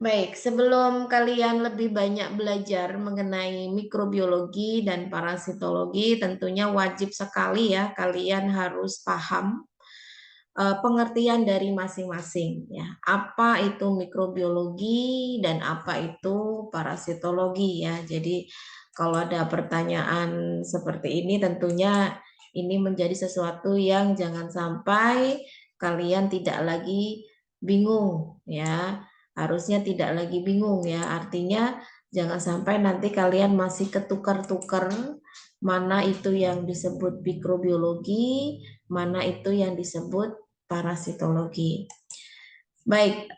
Baik, sebelum kalian lebih banyak belajar mengenai mikrobiologi dan parasitologi, tentunya wajib sekali ya kalian harus paham pengertian dari masing-masing ya. Apa itu mikrobiologi dan apa itu parasitologi ya. Jadi kalau ada pertanyaan seperti ini tentunya ini menjadi sesuatu yang jangan sampai kalian tidak lagi bingung ya. Harusnya tidak lagi bingung ya. Artinya jangan sampai nanti kalian masih ketukar-tukar mana itu yang disebut mikrobiologi, mana itu yang disebut parasitologi. Baik,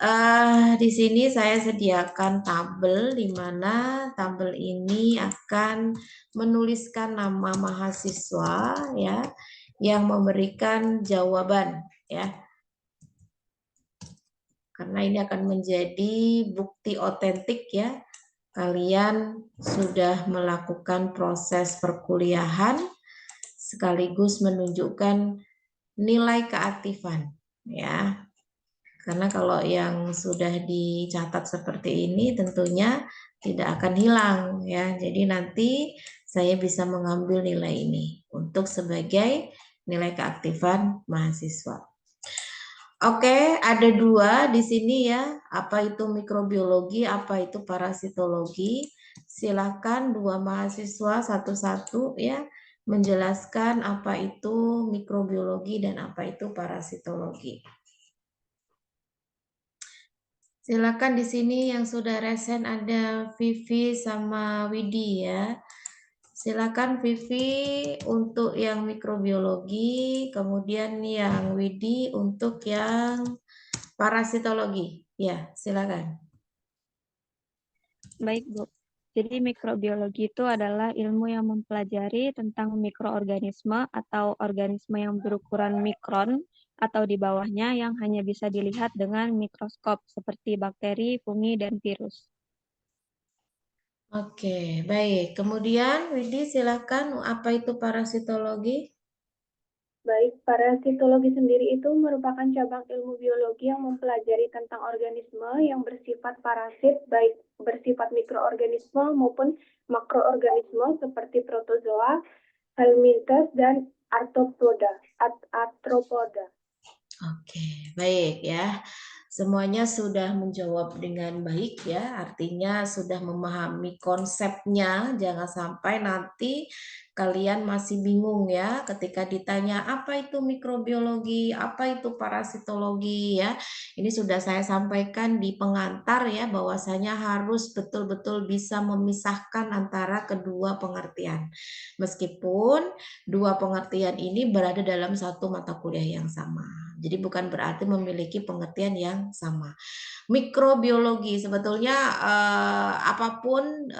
di sini saya sediakan tabel di mana tabel ini akan menuliskan nama mahasiswa ya yang memberikan jawaban ya. Karena ini akan menjadi bukti otentik ya. Kalian sudah melakukan proses perkuliahan sekaligus menunjukkan nilai keaktifan ya. Karena kalau yang sudah dicatat seperti ini tentunya tidak akan hilang ya. Jadi nanti saya bisa mengambil nilai ini untuk sebagai nilai keaktifan mahasiswa. Oke, ada dua di sini ya. Apa itu mikrobiologi, apa itu parasitologi. Silakan dua mahasiswa satu-satu ya menjelaskan apa itu mikrobiologi dan apa itu parasitologi. Silakan di sini yang sudah resen ada Vivi sama Widi ya. Silakan Vivi untuk yang mikrobiologi, kemudian yang Widi untuk yang parasitologi. Ya, silakan. Baik, Bu. Jadi mikrobiologi itu adalah ilmu yang mempelajari tentang mikroorganisme atau organisme yang berukuran mikron atau di bawahnya yang hanya bisa dilihat dengan mikroskop seperti bakteri, fungi, dan virus. Oke, baik. Kemudian Widi silakan apa itu parasitologi? Baik, parasitologi sendiri itu merupakan cabang ilmu biologi yang mempelajari tentang organisme yang bersifat parasit, baik bersifat mikroorganisme maupun makroorganisme seperti protozoa, helminthes, dan arthropoda. Oke, baik ya. Semuanya sudah menjawab dengan baik ya, artinya sudah memahami konsepnya. Jangan sampai nanti kalian masih bingung ya ketika ditanya apa itu mikrobiologi, apa itu parasitologi ya. Ini sudah saya sampaikan di pengantar ya bahwasanya harus betul-betul bisa memisahkan antara kedua pengertian. Meskipun dua pengertian ini berada dalam satu mata kuliah yang sama. Jadi bukan berarti memiliki pengertian yang sama. Mikrobiologi sebetulnya apapun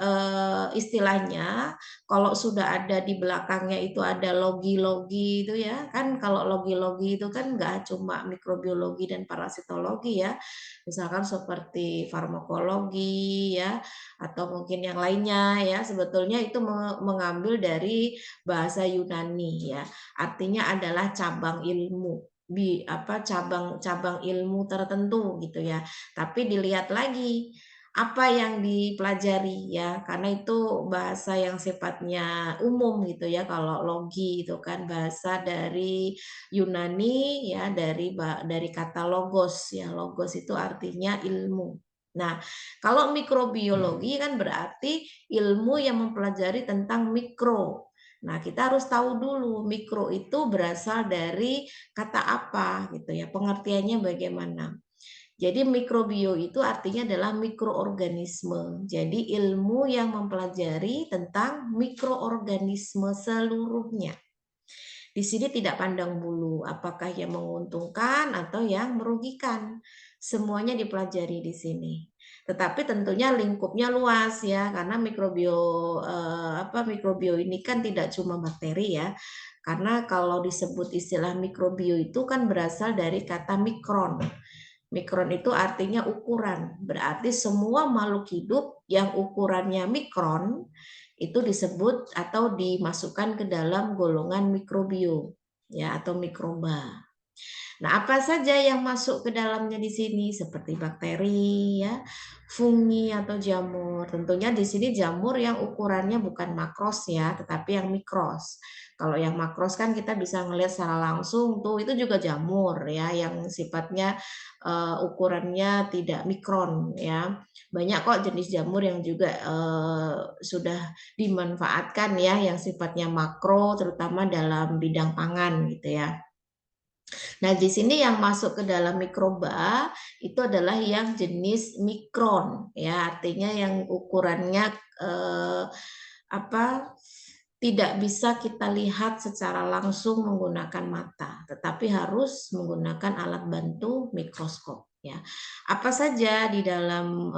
istilahnya, kalau sudah ada di belakangnya itu ada logi-logi itu ya kan, kalau logi-logi itu kan nggak cuma mikrobiologi dan parasitologi ya, misalkan seperti farmakologi ya atau mungkin yang lainnya ya, sebetulnya itu mengambil dari bahasa Yunani ya, artinya adalah cabang ilmu cabang ilmu tertentu gitu ya. Tapi dilihat lagi apa yang dipelajari ya, karena itu bahasa yang sifatnya umum gitu ya. Kalau logi itu kan bahasa dari Yunani ya, dari kata logos ya. Logos itu artinya ilmu. Nah, kalau mikrobiologi kan berarti ilmu yang mempelajari tentang mikro. Nah, kita harus tahu dulu mikro itu berasal dari kata apa gitu ya, pengertiannya bagaimana. Jadi mikrobio itu artinya adalah mikroorganisme. Jadi ilmu yang mempelajari tentang mikroorganisme seluruhnya. Di sini tidak pandang bulu apakah yang menguntungkan atau yang merugikan. Semuanya dipelajari di sini. Tetapi tentunya lingkupnya luas ya, karena mikrobio ini kan tidak cuma bakteri ya. Karena kalau disebut istilah mikrobio itu kan berasal dari kata mikron. Mikron itu artinya ukuran. Berarti semua makhluk hidup yang ukurannya mikron itu disebut atau dimasukkan ke dalam golongan mikrobio ya atau mikroba. Nah, apa saja yang masuk ke dalamnya di sini seperti bakteri ya, fungi atau jamur. Tentunya di sini jamur yang ukurannya bukan makros ya, tetapi yang mikros. Kalau yang makros kan kita bisa ngelihat secara langsung tuh itu juga jamur ya yang sifatnya ukurannya tidak mikron ya. Banyak kok jenis jamur yang juga sudah dimanfaatkan ya yang sifatnya makro terutama dalam bidang pangan gitu ya. Nah, di sini yang masuk ke dalam mikroba itu adalah yang jenis mikron, ya, artinya yang ukurannya apa tidak bisa kita lihat secara langsung menggunakan mata, tetapi harus menggunakan alat bantu mikroskop. Ya, apa saja di dalam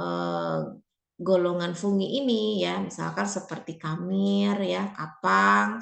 golongan fungi ini ya, misalkan seperti kamir, ya, kapang.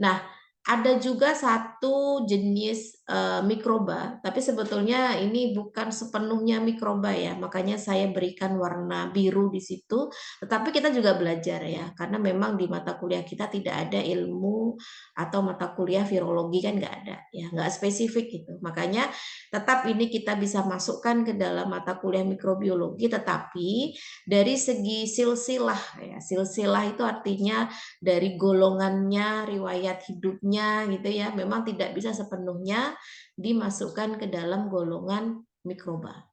Nah, ada juga satu jenis mikroba, tapi sebetulnya ini bukan sepenuhnya mikroba ya, makanya saya berikan warna biru di situ. Tetapi kita juga belajar ya, karena memang di mata kuliah kita tidak ada ilmu atau mata kuliah virologi kan nggak ada ya, nggak spesifik gitu. Makanya tetap ini kita bisa masukkan ke dalam mata kuliah mikrobiologi, tetapi dari segi silsilah ya, silsilah itu artinya dari golongannya, riwayat hidupnya gitu ya, memang tidak bisa sepenuhnya dimasukkan ke dalam golongan mikroba.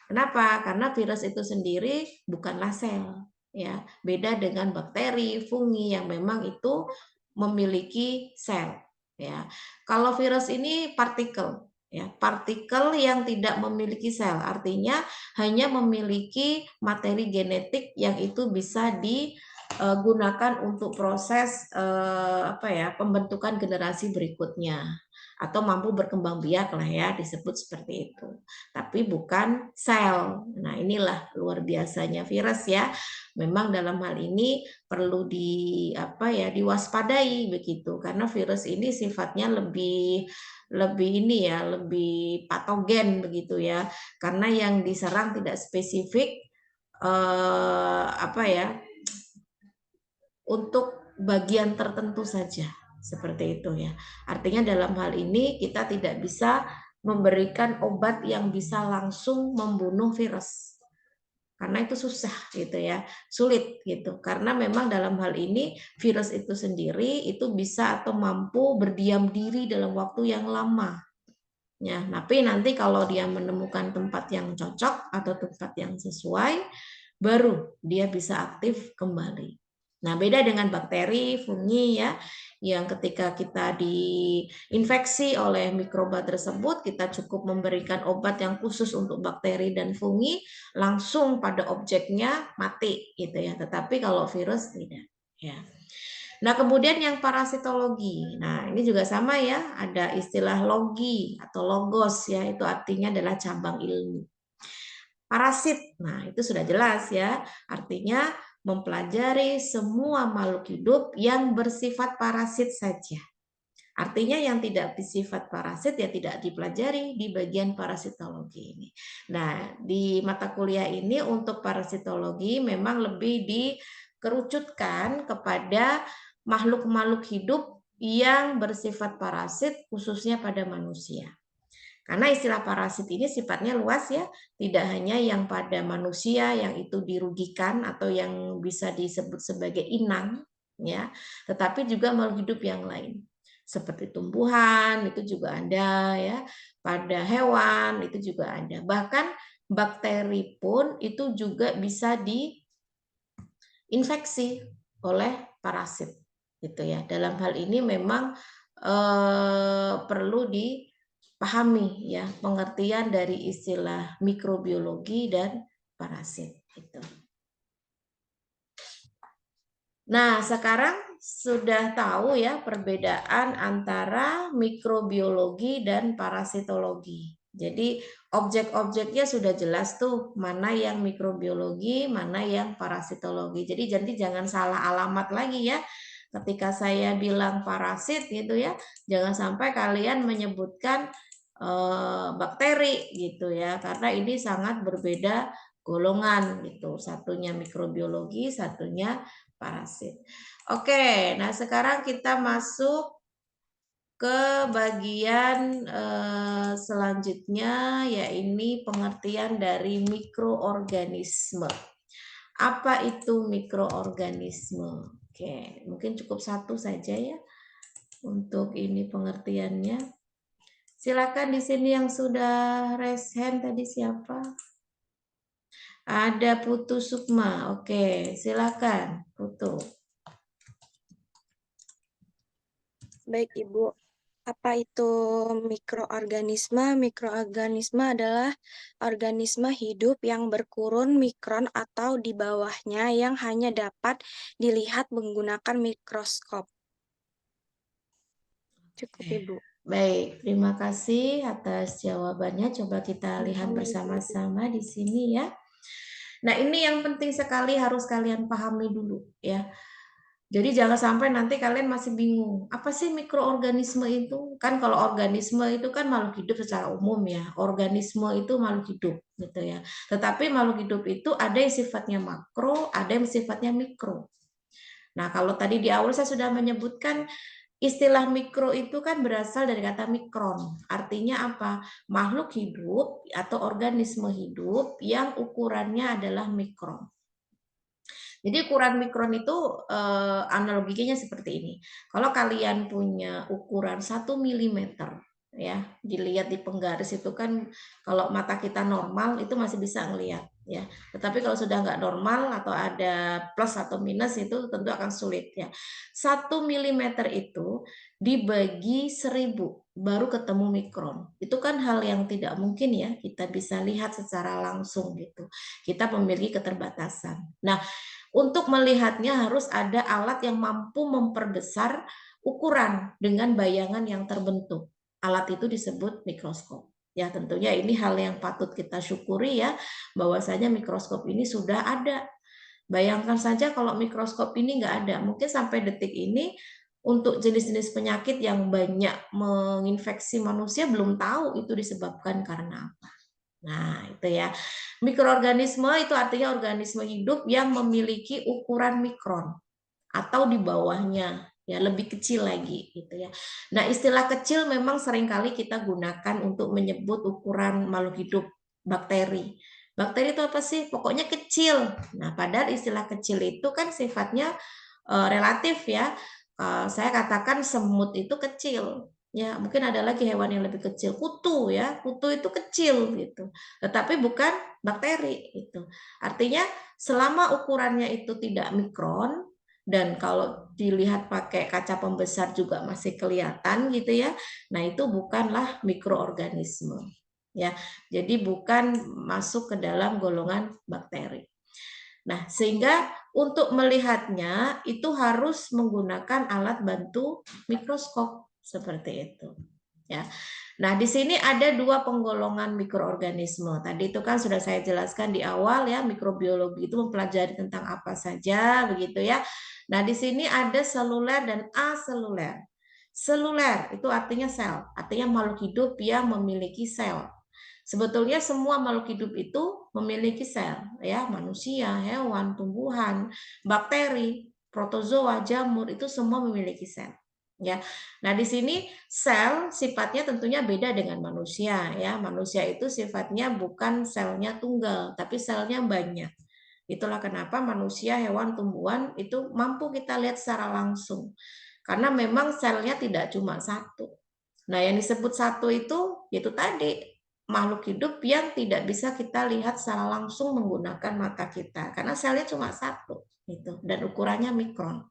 Kenapa? Karena virus itu sendiri bukanlah sel, ya. Beda dengan bakteri, fungi yang memang itu memiliki sel, ya. Kalau virus ini partikel, ya, partikel yang tidak memiliki sel, artinya hanya memiliki materi genetik yang itu bisa digunakan untuk proses pembentukan generasi berikutnya atau mampu berkembang biak lah ya, disebut seperti itu. Tapi bukan sel. Nah, inilah luar biasanya virus ya. Memang dalam hal ini perlu diwaspadai begitu karena virus ini sifatnya lebih patogen begitu ya. Karena yang diserang tidak spesifik untuk bagian tertentu saja seperti itu ya. Artinya dalam hal ini kita tidak bisa memberikan obat yang bisa langsung membunuh virus. Karena itu susah gitu ya, sulit gitu. Karena memang dalam hal ini virus itu sendiri itu bisa atau mampu berdiam diri dalam waktu yang lama. Ya, tapi nanti kalau dia menemukan tempat yang cocok atau tempat yang sesuai, baru dia bisa aktif kembali. Nah, beda dengan bakteri, fungi ya, yang ketika kita diinfeksi oleh mikroba tersebut, kita cukup memberikan obat yang khusus untuk bakteri dan fungi, langsung pada objeknya mati gitu ya. Tetapi kalau virus tidak, ya. Nah, kemudian yang parasitologi. Nah, ini juga sama ya, ada istilah logi atau logos ya, itu artinya adalah cabang ilmu. Parasit, nah itu sudah jelas ya, artinya mempelajari semua makhluk hidup yang bersifat parasit saja. Artinya yang tidak bersifat parasit ya tidak dipelajari di bagian parasitologi ini. Nah, di mata kuliah ini untuk parasitologi memang lebih dikerucutkan kepada makhluk-makhluk hidup yang bersifat parasit khususnya pada manusia. Karena istilah parasit ini sifatnya luas ya, tidak hanya yang pada manusia yang itu dirugikan atau yang bisa disebut sebagai inang ya, tetapi juga makhluk hidup yang lain. Seperti tumbuhan itu juga ada ya, pada hewan itu juga ada. Bahkan bakteri pun itu juga bisa diinfeksi oleh parasit gitu ya. Dalam hal ini memang perlu dipahami ya pengertian dari istilah mikrobiologi dan parasit gitu. Nah, sekarang sudah tahu ya perbedaan antara mikrobiologi dan parasitologi. Jadi objek-objeknya sudah jelas tuh mana yang mikrobiologi, mana yang parasitologi. Jadi jangan salah alamat lagi ya. Ketika saya bilang parasit gitu ya, jangan sampai kalian menyebutkan bakteri gitu ya, karena ini sangat berbeda golongan gitu. Satunya mikrobiologi, satunya parasit. Oke, nah sekarang kita masuk ke bagian selanjutnya, yaitu pengertian dari mikroorganisme. Apa itu mikroorganisme? Oke, mungkin cukup satu saja ya untuk ini pengertiannya. Silakan di sini yang sudah raise hand tadi siapa? Ada Putu Sukma. Oke, silakan Putu. Baik, Ibu. Apa itu mikroorganisme? Mikroorganisme adalah organisme hidup yang berkurun mikron atau di bawahnya yang hanya dapat dilihat menggunakan mikroskop. Cukup, Ibu. Baik, terima kasih atas jawabannya. Coba kita lihat bersama-sama di sini ya. Nah, ini yang penting sekali harus kalian pahami dulu ya. Jadi jangan sampai nanti kalian masih bingung, apa sih mikroorganisme itu? Kan kalau organisme itu kan makhluk hidup secara umum ya. Organisme itu makhluk hidup gitu ya. Tetapi makhluk hidup itu ada yang sifatnya makro, ada yang sifatnya mikro. Nah, kalau tadi di awal saya sudah menyebutkan istilah mikro itu kan berasal dari kata mikron. Artinya apa? Makhluk hidup atau organisme hidup yang ukurannya adalah mikron. Jadi ukuran mikron itu analoginya seperti ini. Kalau kalian punya ukuran 1 mm ya, dilihat di penggaris itu kan kalau mata kita normal itu masih bisa ngelihat ya. Tetapi kalau sudah nggak normal atau ada plus atau minus itu tentu akan sulit ya. 1 mm itu dibagi 1000 baru ketemu mikron. Itu kan hal yang tidak mungkin ya kita bisa lihat secara langsung gitu. Kita memiliki keterbatasan. Nah, untuk melihatnya harus ada alat yang mampu memperbesar ukuran dengan bayangan yang terbentuk. Alat itu disebut mikroskop. Ya, tentunya ini hal yang patut kita syukuri ya, bahwasanya mikroskop ini sudah ada. Bayangkan saja kalau mikroskop ini nggak ada, mungkin sampai detik ini untuk jenis-jenis penyakit yang banyak menginfeksi manusia belum tahu itu disebabkan karena apa. Nah, itu ya. Mikroorganisme itu artinya organisme hidup yang memiliki ukuran mikron atau di bawahnya, ya lebih kecil lagi gitu ya. Nah, istilah kecil memang seringkali kita gunakan untuk menyebut ukuran makhluk hidup, bakteri. Bakteri itu apa sih? Pokoknya kecil. Nah, padahal istilah kecil itu kan sifatnya relatif ya. Saya katakan semut itu kecil. Ya, mungkin ada lagi hewan yang lebih kecil, kutu ya. Kutu itu kecil gitu. Tetapi bukan bakteri itu. Artinya selama ukurannya itu tidak mikron dan kalau dilihat pakai kaca pembesar juga masih kelihatan gitu ya. Nah, itu bukanlah mikroorganisme. Ya. Jadi bukan masuk ke dalam golongan bakteri. Nah, sehingga untuk melihatnya itu harus menggunakan alat bantu mikroskop seperti itu. Ya. Nah, di sini ada dua penggolongan mikroorganisme. Tadi itu kan sudah saya jelaskan di awal ya, mikrobiologi itu mempelajari tentang apa saja begitu ya. Nah, di sini ada seluler dan aseluler. Seluler itu artinya sel, artinya makhluk hidup yang memiliki sel. Sebetulnya semua makhluk hidup itu memiliki sel, ya, manusia, hewan, tumbuhan, bakteri, protozoa, jamur itu semua memiliki sel. Ya. Nah, di sini sel sifatnya tentunya beda dengan manusia, ya. Manusia itu sifatnya bukan selnya tunggal, tapi selnya banyak. Itulah kenapa manusia, hewan, tumbuhan itu mampu kita lihat secara langsung. Karena memang selnya tidak cuma satu. Nah, yang disebut satu itu tadi makhluk hidup yang tidak bisa kita lihat secara langsung menggunakan mata kita karena selnya cuma satu gitu dan ukurannya mikron.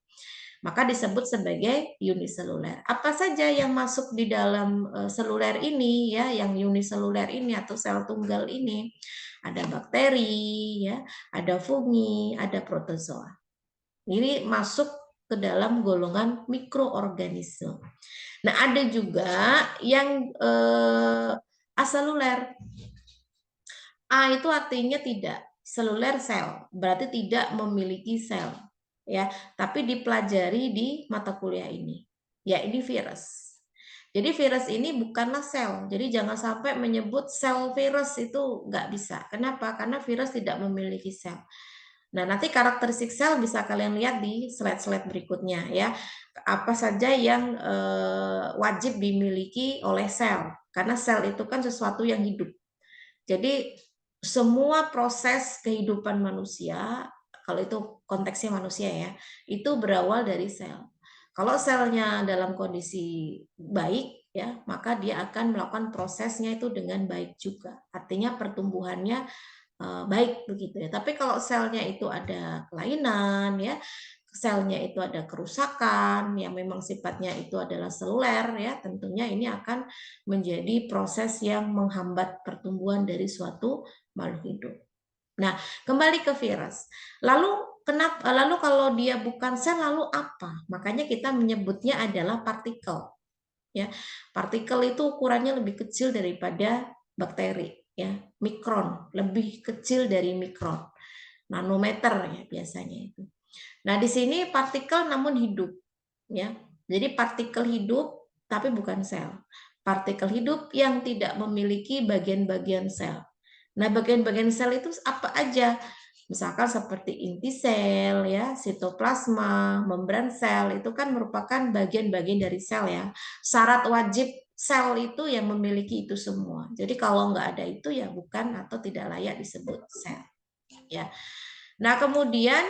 Maka disebut sebagai uniseluler. Apa saja yang masuk di dalam seluler ini ya, yang uniseluler ini atau sel tunggal ini? Ada bakteri ya, ada fungi, ada protozoa. Ini masuk ke dalam golongan mikroorganisme. Nah, ada juga yang aseluler. A itu artinya tidak, seluler sel, berarti tidak memiliki sel, ya. Tapi dipelajari di mata kuliah ini, ya ini virus. Jadi virus ini bukanlah sel, jadi jangan sampai menyebut sel virus itu nggak bisa. Kenapa? Karena virus tidak memiliki sel. Nah, nanti karakteristik sel bisa kalian lihat di slide-slide berikutnya ya. Apa saja yang wajib dimiliki oleh sel. Karena sel itu kan sesuatu yang hidup. Jadi semua proses kehidupan manusia, kalau itu konteksnya manusia ya, itu berawal dari sel. Kalau selnya dalam kondisi baik ya, maka dia akan melakukan prosesnya itu dengan baik juga. Artinya pertumbuhannya baik begitu ya. Tapi kalau selnya itu ada kelainan ya, selnya itu ada kerusakan yang memang sifatnya itu adalah seluler ya, tentunya ini akan menjadi proses yang menghambat pertumbuhan dari suatu makhluk hidup. Nah, kembali ke virus. Lalu kalau dia bukan sel lalu apa? Makanya kita menyebutnya adalah partikel. Ya, partikel itu ukurannya lebih kecil daripada bakteri ya, mikron, lebih kecil dari mikron. Nanometer ya biasanya itu. Nah, di sini partikel namun hidup ya. Jadi partikel hidup tapi bukan sel. Partikel hidup yang tidak memiliki bagian-bagian sel. Nah, bagian-bagian sel itu apa aja? Misalkan seperti inti sel ya, sitoplasma, membran sel itu kan merupakan bagian-bagian dari sel ya. Syarat wajib sel itu yang memiliki itu semua. Jadi kalau nggak ada itu ya bukan atau tidak layak disebut sel. Ya. Nah, kemudian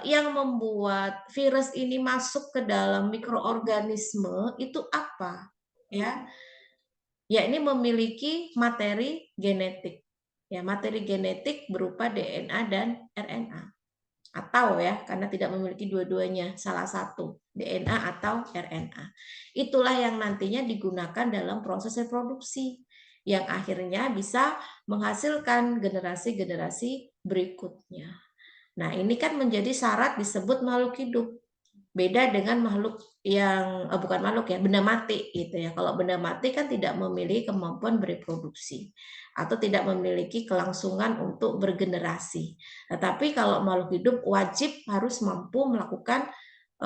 yang membuat virus ini masuk ke dalam mikroorganisme itu apa? Ya, ini memiliki materi genetik. Ya, materi genetik berupa DNA dan RNA. Atau ya, karena tidak memiliki dua-duanya, salah satu, DNA atau RNA. Itulah yang nantinya digunakan dalam proses reproduksi yang akhirnya bisa menghasilkan generasi-generasi berikutnya. Nah, ini kan menjadi syarat disebut makhluk hidup. Beda dengan makhluk yang bukan makhluk ya, benda mati gitu ya. Kalau benda mati kan tidak memiliki kemampuan bereproduksi atau tidak memiliki kelangsungan untuk bergenerasi. Tetapi kalau makhluk hidup wajib harus mampu melakukan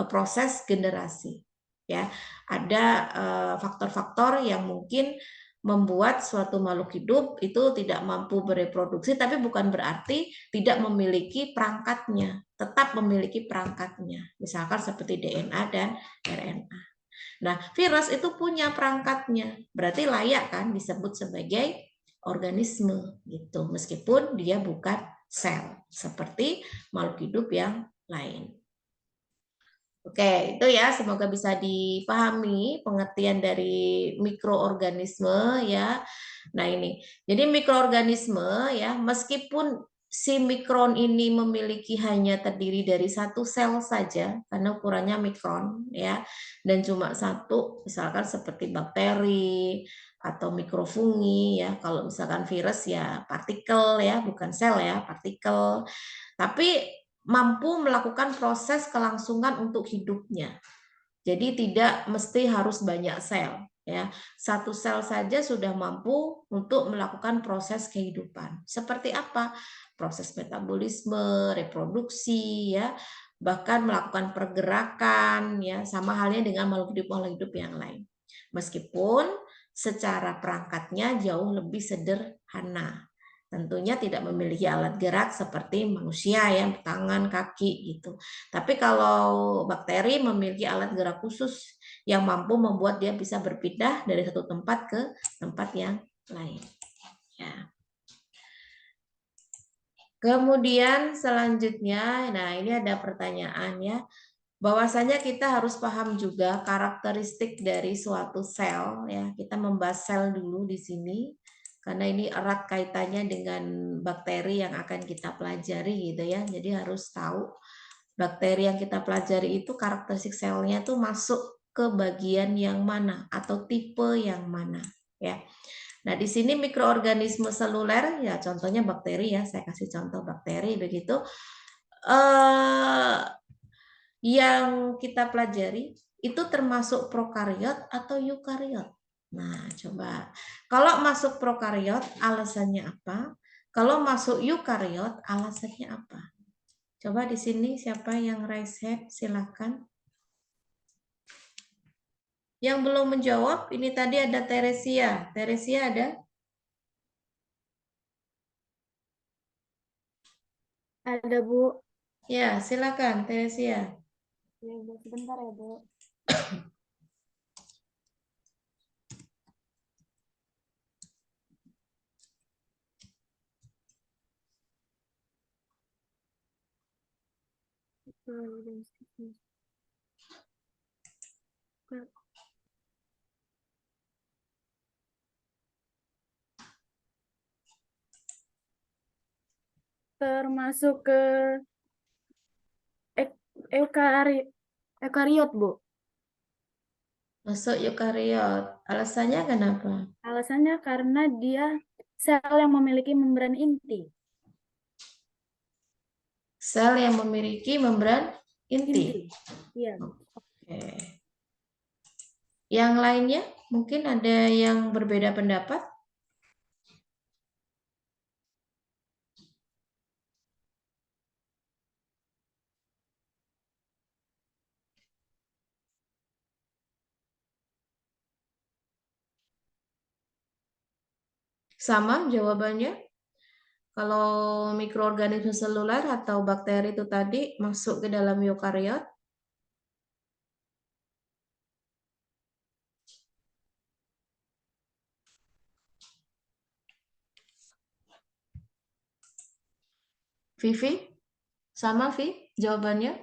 proses generasi. Ya, ada faktor-faktor yang mungkin membuat suatu makhluk hidup itu tidak mampu bereproduksi, tapi bukan berarti tidak memiliki perangkatnya, tetap memiliki perangkatnya, misalkan seperti DNA dan RNA. Nah, virus itu punya perangkatnya, berarti layak kan disebut sebagai organisme gitu, meskipun dia bukan sel, seperti makhluk hidup yang lain. Oke, itu ya semoga bisa dipahami pengertian dari mikroorganisme ya. Nah, ini. Jadi mikroorganisme ya, meskipun si mikron ini memiliki hanya terdiri dari satu sel saja karena ukurannya mikron ya, dan cuma satu, misalkan seperti bakteri atau mikrofungi ya. Kalau misalkan virus ya partikel ya, bukan sel ya, partikel. Tapi mampu melakukan proses kelangsungan untuk hidupnya. Jadi tidak mesti harus banyak sel ya. Satu sel saja sudah mampu untuk melakukan proses kehidupan. Seperti apa? Proses metabolisme, reproduksi ya, bahkan melakukan pergerakan ya, sama halnya dengan makhluk hidup yang lain. Meskipun secara perangkatnya jauh lebih sederhana. Tentunya tidak memiliki alat gerak seperti manusia yang tangan, kaki gitu. Tapi kalau bakteri memiliki alat gerak khusus yang mampu membuat dia bisa berpindah dari satu tempat ke tempat yang lain. Ya. Kemudian selanjutnya, nah ini ada pertanyaan ya, bahwasanya kita harus paham juga karakteristik dari suatu sel ya. Kita membahas sel dulu di sini karena ini erat kaitannya dengan bakteri yang akan kita pelajari gitu ya. Jadi harus tahu bakteri yang kita pelajari itu karakteristik selnya itu masuk ke bagian yang mana atau tipe yang mana ya. Nah, di sini mikroorganisme seluler ya contohnya bakteri ya. Saya kasih contoh bakteri begitu. Yang kita pelajari itu termasuk prokariot atau eukariot. Nah, coba. Kalau masuk prokariot, alasannya apa? Kalau masuk eukariot, alasannya apa? Coba di sini siapa yang raise hand? Silakan. Yang belum menjawab, ini tadi ada Teresia. Teresia ada? Ada, Bu. Ya, silakan Teresia. Ya, Bu. Sebentar ya, Bu. Termasuk ke eukariot, Bu. Masuk eukariot. Alasannya kenapa? Alasannya karena dia sel yang memiliki membran inti. Sel yang memiliki membran inti. Iya. Oke. Yang lainnya mungkin ada yang berbeda pendapat? Sama jawabannya? Kalau mikroorganisme seluler atau bakteri itu tadi masuk ke dalam eukariot? Vivi? Sama, Vi? Jawabannya?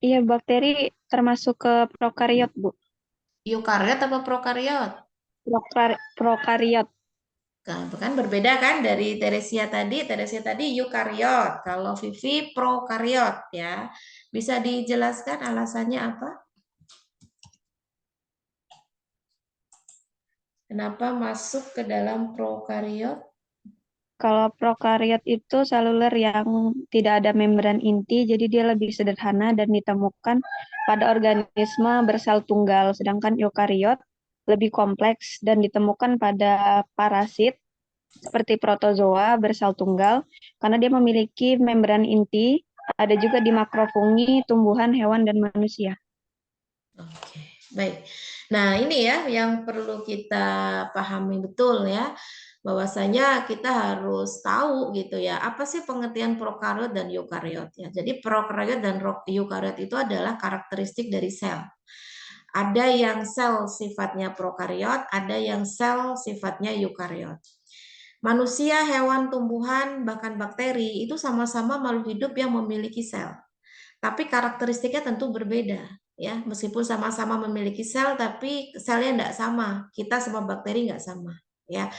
Iya, bakteri termasuk ke prokariot, Bu. Eukariot apa prokariot? Prokariot. Nah, kan berbeda kan dari Teresia tadi. Teresia tadi eukariot. Kalau Vivi prokariot ya. Bisa dijelaskan alasannya apa? Kenapa masuk ke dalam prokariot? Kalau prokariot itu seluler yang tidak ada membran inti, jadi dia lebih sederhana dan ditemukan pada organisme bersel tunggal. Sedangkan eukariot lebih kompleks dan ditemukan pada parasit seperti protozoa bersel tunggal karena dia memiliki membran inti. Ada juga di makrofungi, tumbuhan, hewan, dan manusia. Oke, baik. Nah, ini ya yang perlu kita pahami betul ya, bahwasanya kita harus tahu gitu ya, apa sih pengertian prokariot dan eukariot ya. Jadi prokariot dan eukariot itu adalah karakteristik dari sel. Ada yang sel sifatnya prokariot, ada yang sel sifatnya eukariot. Manusia, hewan, tumbuhan, bahkan bakteri itu sama-sama makhluk hidup yang memiliki sel. Tapi karakteristiknya tentu berbeda ya, meskipun sama-sama memiliki sel tapi selnya tidak sama. Kita sama bakteri nggak sama ya,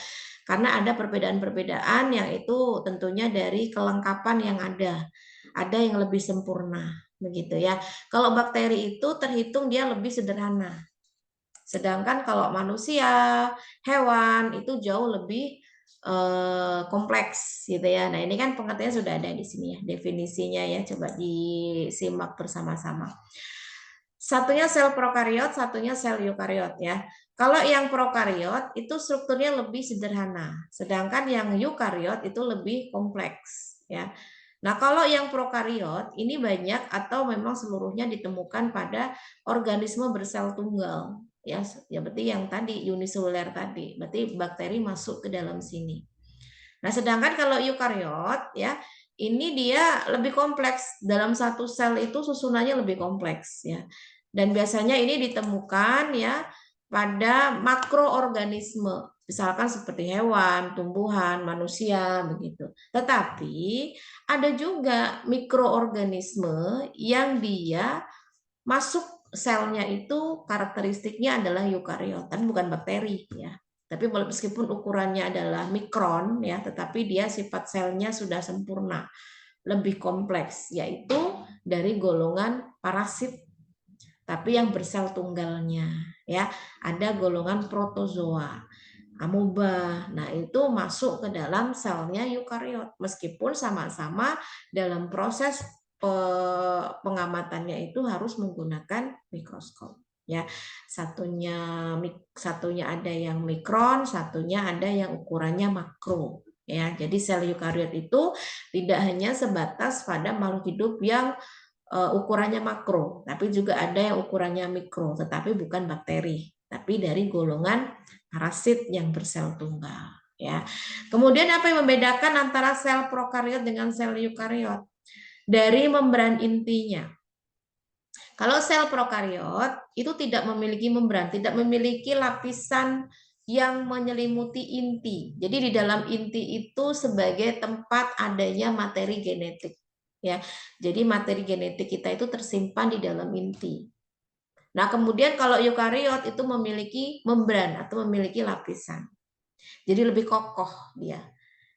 karena ada perbedaan-perbedaan yang itu tentunya dari kelengkapan yang ada yang lebih sempurna begitu ya. Kalau bakteri itu terhitung dia lebih sederhana, sedangkan kalau manusia, hewan itu jauh lebih kompleks gitu ya. Nah, ini kan pengertiannya sudah ada di sini ya, definisinya ya. Coba disimak bersama-sama. Satunya sel prokariot, satunya sel eukariot ya. Kalau yang prokariot itu strukturnya lebih sederhana, sedangkan yang eukariot itu lebih kompleks ya. Nah, kalau yang prokariot ini banyak atau memang seluruhnya ditemukan pada organisme bersel tunggal ya, ya berarti yang tadi uniseluler tadi, berarti bakteri masuk ke dalam sini. Nah, sedangkan kalau eukariot ya, ini dia lebih kompleks. Dalam satu sel itu susunannya lebih kompleks ya. Dan biasanya ini ditemukan ya pada makroorganisme, misalkan seperti hewan, tumbuhan, manusia begitu. Tetapi ada juga mikroorganisme yang dia masuk selnya itu karakteristiknya adalah eukariot, tapi bukan bakteri ya. Tapi meskipun ukurannya adalah mikron ya, tetapi dia sifat selnya sudah sempurna, lebih kompleks, yaitu dari golongan parasit tapi yang bersel tunggalnya ya. Ada golongan protozoa, amoeba. Nah, itu masuk ke dalam selnya eukariot meskipun sama-sama dalam proses pengamatannya itu harus menggunakan mikroskop ya. Satunya ada yang mikron, satunya ada yang ukurannya makro ya. Jadi sel eukariot itu tidak hanya sebatas pada makhluk hidup yang ukurannya makro, tapi juga ada yang ukurannya mikro, tetapi bukan bakteri, tapi dari golongan parasit yang bersel tunggal. ya. Kemudian apa yang membedakan antara sel prokariot dengan sel eukariot? Dari membran intinya. Kalau sel prokariot itu tidak memiliki membran, tidak memiliki lapisan yang menyelimuti inti. Jadi di dalam inti itu sebagai tempat adanya materi genetik, ya. Jadi materi genetik kita itu tersimpan di dalam inti. Nah, kemudian kalau eukariot itu memiliki membran atau memiliki lapisan. Jadi lebih kokoh dia.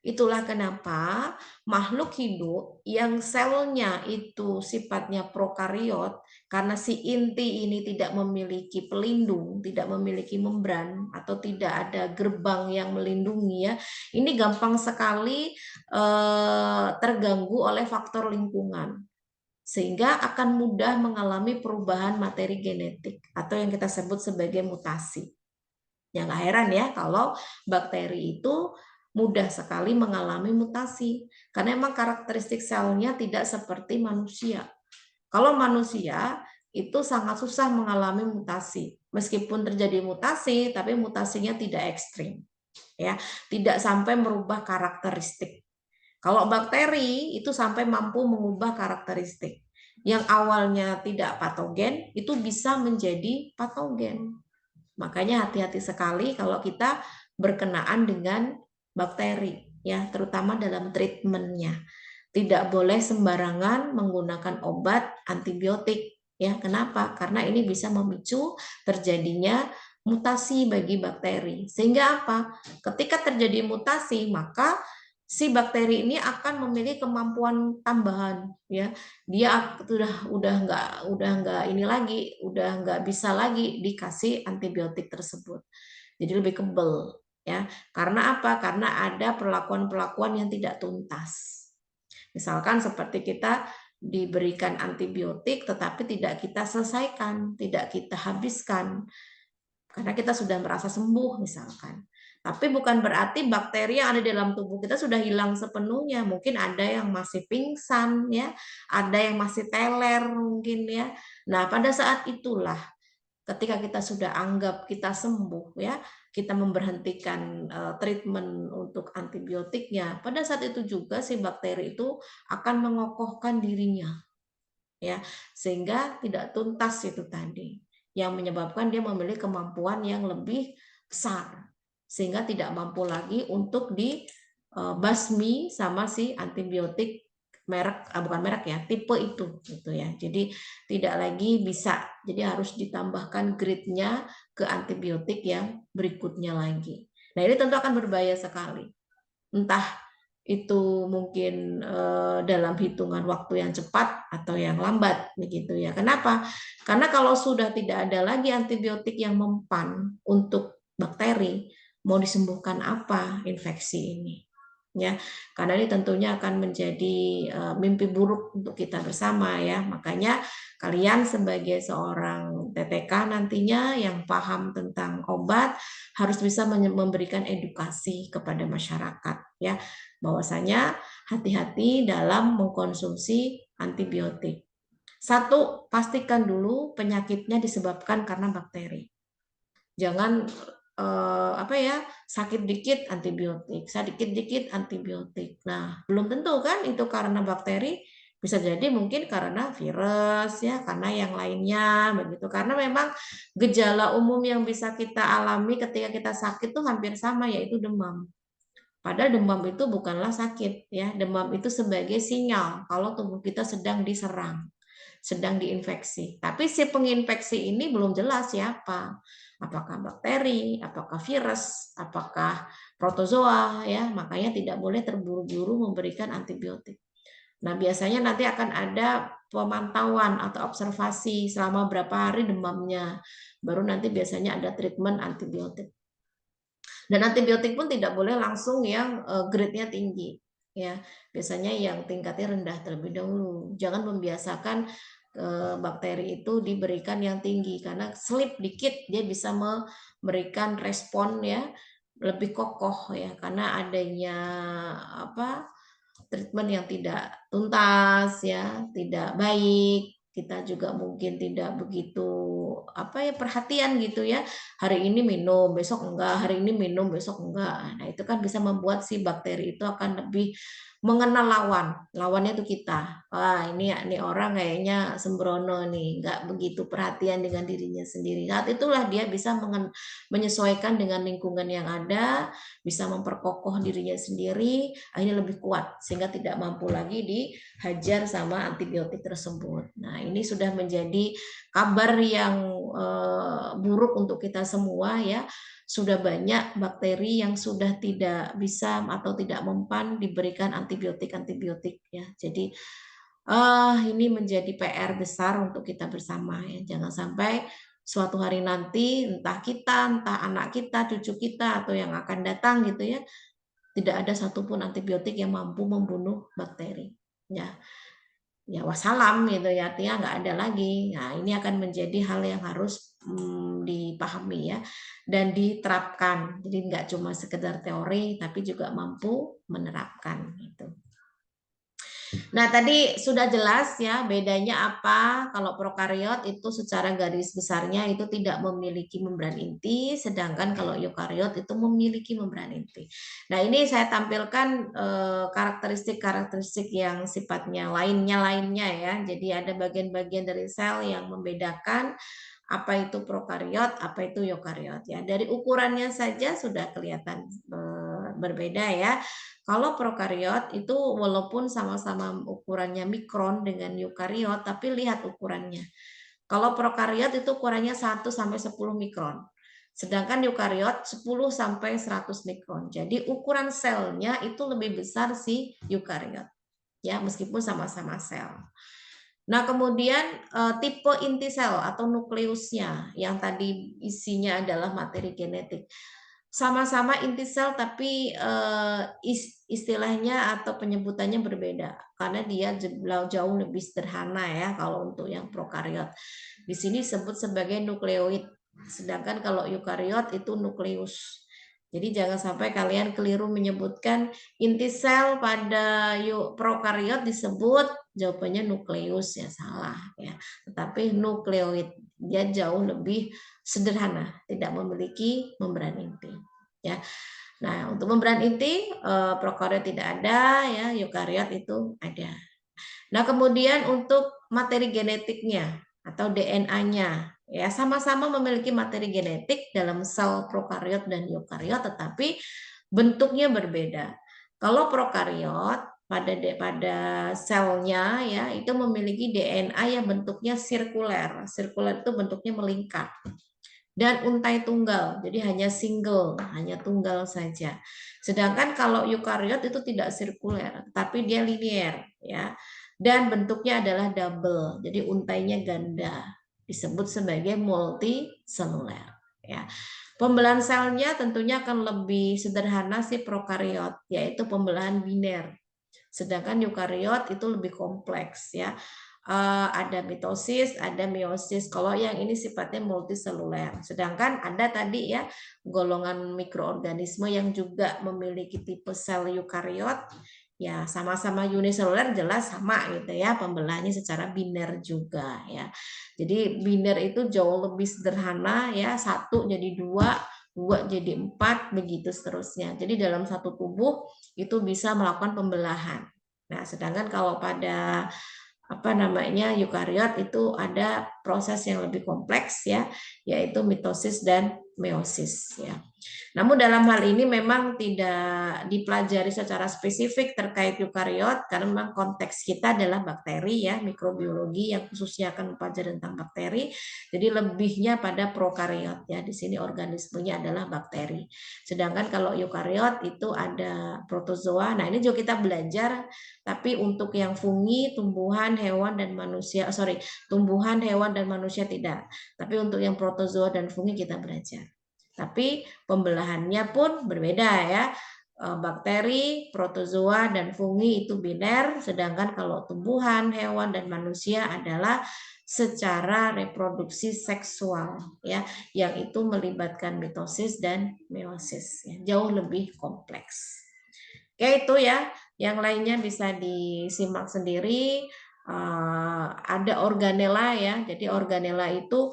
Itulah kenapa makhluk hidup yang selnya itu sifatnya prokariot, karena si inti ini tidak memiliki pelindung, tidak memiliki membran, atau tidak ada gerbang yang melindungi ya, ini gampang sekali terganggu oleh faktor lingkungan. Sehingga akan mudah mengalami perubahan materi genetik atau yang kita sebut sebagai mutasi. Ya nggak heran ya kalau bakteri itu mudah sekali mengalami mutasi. Karena memang karakteristik selnya tidak seperti manusia. Kalau manusia itu sangat susah mengalami mutasi. Meskipun terjadi mutasi, tapi mutasinya tidak ekstrim. Ya, tidak sampai merubah karakteristik. Kalau bakteri itu sampai mampu mengubah karakteristik. Yang awalnya tidak patogen itu bisa menjadi patogen. Makanya hati-hati sekali kalau kita berkenaan dengan bakteri, ya, terutama dalam treatmentnya. Tidak boleh sembarangan menggunakan obat antibiotik, ya. Kenapa? Karena ini bisa memicu terjadinya mutasi bagi bakteri. Sehingga apa? Ketika terjadi mutasi, maka si bakteri ini akan memiliki kemampuan tambahan, ya. Dia udah nggak ini lagi, udah nggak bisa lagi dikasih antibiotik tersebut. Jadi lebih kebal, ya. Karena apa? Karena ada perlakuan-perlakuan yang tidak tuntas. Misalkan seperti kita diberikan antibiotik tetapi tidak kita selesaikan, tidak kita habiskan karena kita sudah merasa sembuh misalkan. Tapi bukan berarti bakteri yang ada dalam tubuh kita sudah hilang sepenuhnya. Mungkin ada yang masih pingsan ya, ada yang masih teler mungkin ya. Nah, pada saat itulah ketika kita sudah anggap kita sembuh ya, kita memberhentikan treatment untuk antibiotiknya. Pada saat itu juga si bakteri itu akan mengokohkan dirinya ya, sehingga tidak tuntas itu tadi yang menyebabkan dia memiliki kemampuan yang lebih besar sehingga tidak mampu lagi untuk dibasmi sama si antibiotik merek bukan merek ya, tipe itu gitu ya. Jadi tidak lagi bisa. Jadi harus ditambahkan grade-nya ke antibiotik yang berikutnya lagi. Nah, ini tentu akan berbahaya sekali. Entah itu mungkin dalam hitungan waktu yang cepat atau yang lambat begitu ya. Kenapa? Karena kalau sudah tidak ada lagi antibiotik yang mempan untuk bakteri, mau disembuhkan apa infeksi ini? Ya, karena ini tentunya akan menjadi mimpi buruk untuk kita bersama ya. Makanya kalian sebagai seorang TTK nantinya yang paham tentang obat harus bisa memberikan edukasi kepada masyarakat ya, bahwasanya hati-hati dalam mengkonsumsi antibiotik. Satu, pastikan dulu penyakitnya disebabkan karena bakteri. Jangan sakit dikit antibiotik, sakit dikit antibiotik. Nah, belum tentu kan itu karena bakteri, bisa jadi mungkin karena virus ya, karena yang lainnya begitu. Karena memang gejala umum yang bisa kita alami ketika kita sakit tuh hampir sama, yaitu demam. Padahal demam itu bukanlah sakit ya. Demam itu sebagai sinyal kalau tubuh kita sedang diserang, sedang diinfeksi. Tapi si penginfeksi ini belum jelas siapa. Apakah bakteri, apakah virus, apakah protozoa ya. Makanya tidak boleh terburu-buru memberikan antibiotik. Nah, biasanya nanti akan ada pemantauan atau observasi selama berapa hari demamnya. Baru nanti biasanya ada treatment antibiotik. Dan antibiotik pun tidak boleh langsung yang grade-nya tinggi ya. Biasanya yang tingkatnya rendah terlebih dahulu. Jangan membiasakan bakteri itu diberikan yang tinggi karena slip dikit dia bisa memberikan respon ya lebih kokoh ya, karena adanya treatment yang tidak tuntas ya, tidak baik. Kita juga mungkin tidak begitu perhatian gitu ya. Hari ini minum, besok enggak, hari ini minum, besok enggak. Nah, itu kan bisa membuat si bakteri itu akan lebih mengenal lawannya itu kita. Wah, ini orang kayaknya sembrono nih, nggak begitu perhatian dengan dirinya sendiri. Saat itulah dia bisa menyesuaikan dengan lingkungan yang ada, bisa memperkokoh dirinya sendiri, akhirnya lebih kuat sehingga tidak mampu lagi dihajar sama antibiotik tersebut. Nah, ini sudah menjadi kabar yang buruk untuk kita semua ya. Sudah banyak bakteri yang sudah tidak bisa atau tidak mempan diberikan antibiotik ya. Jadi ini menjadi PR besar untuk kita bersama ya. Jangan sampai suatu hari nanti entah kita, entah anak kita, cucu kita atau yang akan datang gitu ya, tidak ada satupun antibiotik yang mampu membunuh bakteri. Ya wassalam gitu ya, artinya nggak ada lagi. Nah, ini akan menjadi hal yang harus dipahami ya dan diterapkan. Jadi nggak cuma sekedar teori tapi juga mampu menerapkan gitu. Nah, tadi sudah jelas ya bedanya apa. Kalau prokariot itu secara garis besarnya itu tidak memiliki membran inti, sedangkan kalau eukariot itu memiliki membran inti. Nah, ini saya tampilkan karakteristik-karakteristik yang sifatnya lainnya ya. Jadi ada bagian-bagian dari sel yang membedakan apa itu prokariot, apa itu eukariot ya. Dari ukurannya saja sudah kelihatan berbeda ya. Kalau prokariot itu walaupun sama-sama ukurannya mikron dengan eukariot, tapi lihat ukurannya. Kalau prokariot itu ukurannya 1 sampai 10 mikron. Sedangkan eukariot 10 sampai 100 mikron. Jadi ukuran selnya itu lebih besar si eukariot. Ya, meskipun sama-sama sel. Nah, kemudian tipe inti sel atau nukleusnya yang tadi isinya adalah materi genetik. Sama-sama inti sel tapi istilahnya atau penyebutannya berbeda karena dia jauh lebih sederhana ya kalau untuk yang prokariot. Di sini disebut sebagai nukleoid. Sedangkan kalau eukariot itu nukleus. Jadi jangan sampai kalian keliru menyebutkan inti sel pada prokariot disebut jawabannya nukleus ya, salah ya. Tetapi nukleoid dia jauh lebih sederhana, tidak memiliki membran inti ya. Nah, untuk membran inti prokariot tidak ada ya, eukariot itu ada. Nah, kemudian untuk materi genetiknya atau DNA-nya ya sama-sama memiliki materi genetik dalam sel prokariot dan eukariot tetapi bentuknya berbeda. Kalau prokariot pada selnya ya itu memiliki DNA yang bentuknya sirkuler. Sirkuler itu bentuknya melingkar. Dan untai tunggal, jadi hanya single, hanya tunggal saja. Sedangkan kalau eukariot itu tidak sirkuler, tapi dia linier ya. Dan bentuknya adalah double, jadi untainya ganda. Disebut sebagai multiseluler ya. Pembelahan selnya tentunya akan lebih sederhana si prokariot, yaitu pembelahan biner. Sedangkan eukariot itu lebih kompleks ya. Ada mitosis, ada meiosis. Kalau yang ini sifatnya multiseluler. Sedangkan ada tadi ya golongan mikroorganisme yang juga memiliki tipe sel eukariot. Ya, sama-sama uniseluler jelas sama gitu ya, pembelahannya secara biner juga ya. Jadi biner itu jauh lebih sederhana ya, 1 jadi 2, 2 jadi 4, begitu seterusnya. Jadi dalam satu tubuh itu bisa melakukan pembelahan. Nah, sedangkan kalau pada eukariot itu ada proses yang lebih kompleks ya, yaitu mitosis dan meiosis ya. Namun dalam hal ini memang tidak dipelajari secara spesifik terkait eukariot karena memang konteks kita adalah bakteri ya, mikrobiologi yang khususnya akan mempelajari tentang bakteri. Jadi lebihnya pada prokariot ya. Di sini organismenya adalah bakteri. Sedangkan kalau eukariot itu ada protozoa. Nah, ini juga kita belajar tapi untuk yang fungi, tumbuhan, hewan dan manusia, tumbuhan, hewan dan manusia tidak. Tapi untuk yang protozoa dan fungi kita belajar. Tapi pembelahannya pun berbeda ya. Bakteri, protozoa, dan fungi itu biner, sedangkan kalau tumbuhan, hewan, dan manusia adalah secara reproduksi seksual ya, yang itu melibatkan mitosis dan meiosis ya, jauh lebih kompleks. Oke, itu ya, yang lainnya bisa disimak sendiri. Ada organela ya, jadi organela itu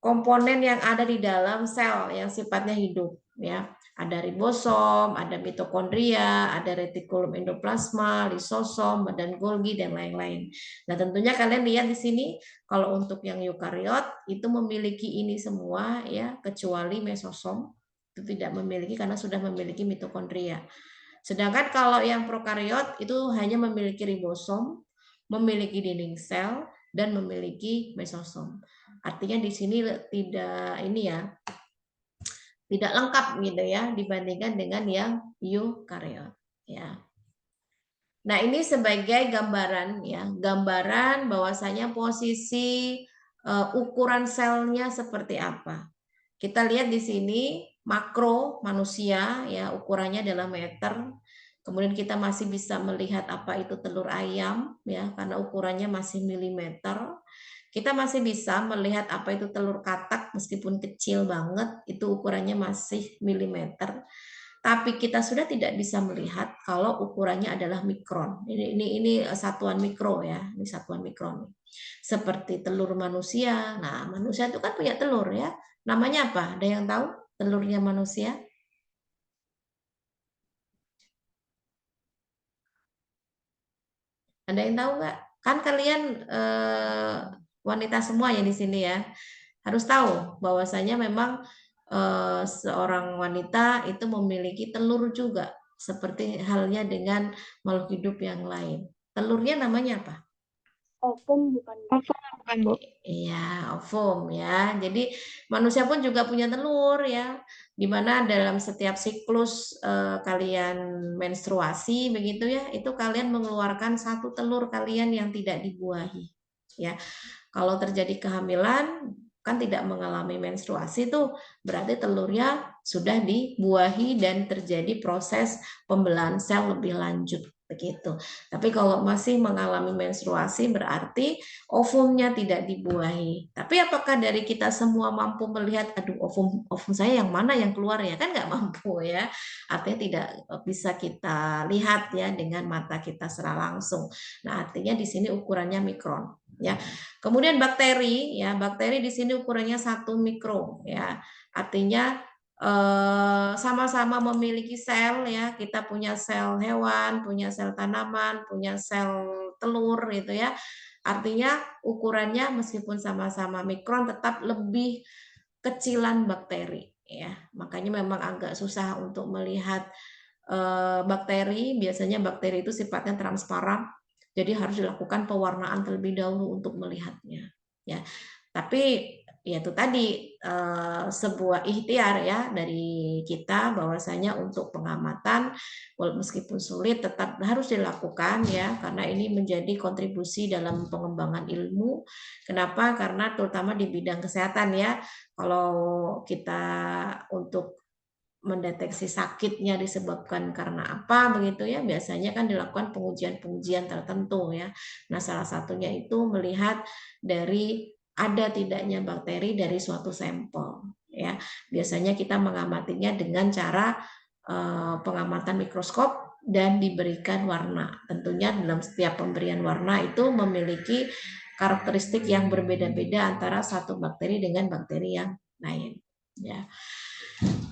komponen yang ada di dalam sel yang sifatnya hidup, ya. Ada ribosom, ada mitokondria, ada retikulum endoplasma, lisosom, badan Golgi, dan lain-lain. Nah, tentunya kalian lihat di sini, kalau untuk yang eukariot itu memiliki ini semua, ya, kecuali mesosom itu tidak memiliki karena sudah memiliki mitokondria. Sedangkan kalau yang prokariot itu hanya memiliki ribosom, memiliki dinding sel, dan memiliki mesosom. Artinya di sini tidak ini ya, tidak lengkap gitu ya dibandingkan dengan yang eukariot ya. Nah, ini sebagai gambaran ya, gambaran bahwasanya posisi ukuran selnya seperti apa. Kita lihat di sini makro manusia ya, ukurannya adalah meter. Kemudian kita masih bisa melihat apa itu telur ayam ya, karena ukurannya masih milimeter. Kita masih bisa melihat apa itu telur katak meskipun kecil banget, itu ukurannya masih milimeter. Tapi kita sudah tidak bisa melihat kalau ukurannya adalah mikron. Ini satuan mikro ya, ini satuan mikron. Seperti telur manusia. Nah, manusia itu kan punya telur ya. Namanya apa? Ada yang tahu telurnya manusia? Ada yang tahu nggak? Kan kalian wanita semua ya di sini ya. Harus tahu bahwasanya memang seorang wanita itu memiliki telur juga. Seperti halnya dengan makhluk hidup yang lain. Telurnya namanya apa? Ovum bukan, Bu? Ovum bukan, Bu? Iya, ovum ya. Jadi manusia pun juga punya telur ya. Di mana dalam setiap siklus kalian menstruasi begitu ya, itu kalian mengeluarkan satu telur kalian yang tidak dibuahi. Ya. Kalau terjadi kehamilan kan tidak mengalami menstruasi tuh, berarti telurnya sudah dibuahi dan terjadi proses pembelahan sel lebih lanjut begitu. Tapi kalau masih mengalami menstruasi berarti ovumnya tidak dibuahi. Tapi apakah dari kita semua mampu melihat, aduh ovum saya yang mana yang keluar ya? Kan nggak mampu ya. Artinya tidak bisa kita lihat ya dengan mata kita secara langsung. Nah, artinya di sini ukurannya mikron ya. Kemudian bakteri ya, bakteri di sini ukurannya 1 mikro ya. Artinya sama-sama memiliki sel ya. Kita punya sel hewan, punya sel tanaman, punya sel telur gitu ya. Artinya ukurannya meskipun sama-sama mikron tetap lebih kecilan bakteri ya. Makanya memang agak susah untuk melihat bakteri. Biasanya bakteri itu sifatnya transparan. Jadi harus dilakukan pewarnaan terlebih dahulu untuk melihatnya ya. Tapi ya itu tadi sebuah ikhtiar ya dari kita bahwasanya untuk pengamatan meskipun sulit tetap harus dilakukan ya, karena ini menjadi kontribusi dalam pengembangan ilmu. Kenapa? Karena terutama di bidang kesehatan ya, kalau kita untuk mendeteksi sakitnya disebabkan karena apa begitu ya, biasanya kan dilakukan pengujian-pengujian tertentu ya. Nah, salah satunya itu melihat dari ada tidaknya bakteri dari suatu sampel ya. Biasanya kita mengamatinya dengan cara pengamatan mikroskop dan diberikan warna. Tentunya dalam setiap pemberian warna itu memiliki karakteristik yang berbeda-beda antara satu bakteri dengan bakteri yang lain ya.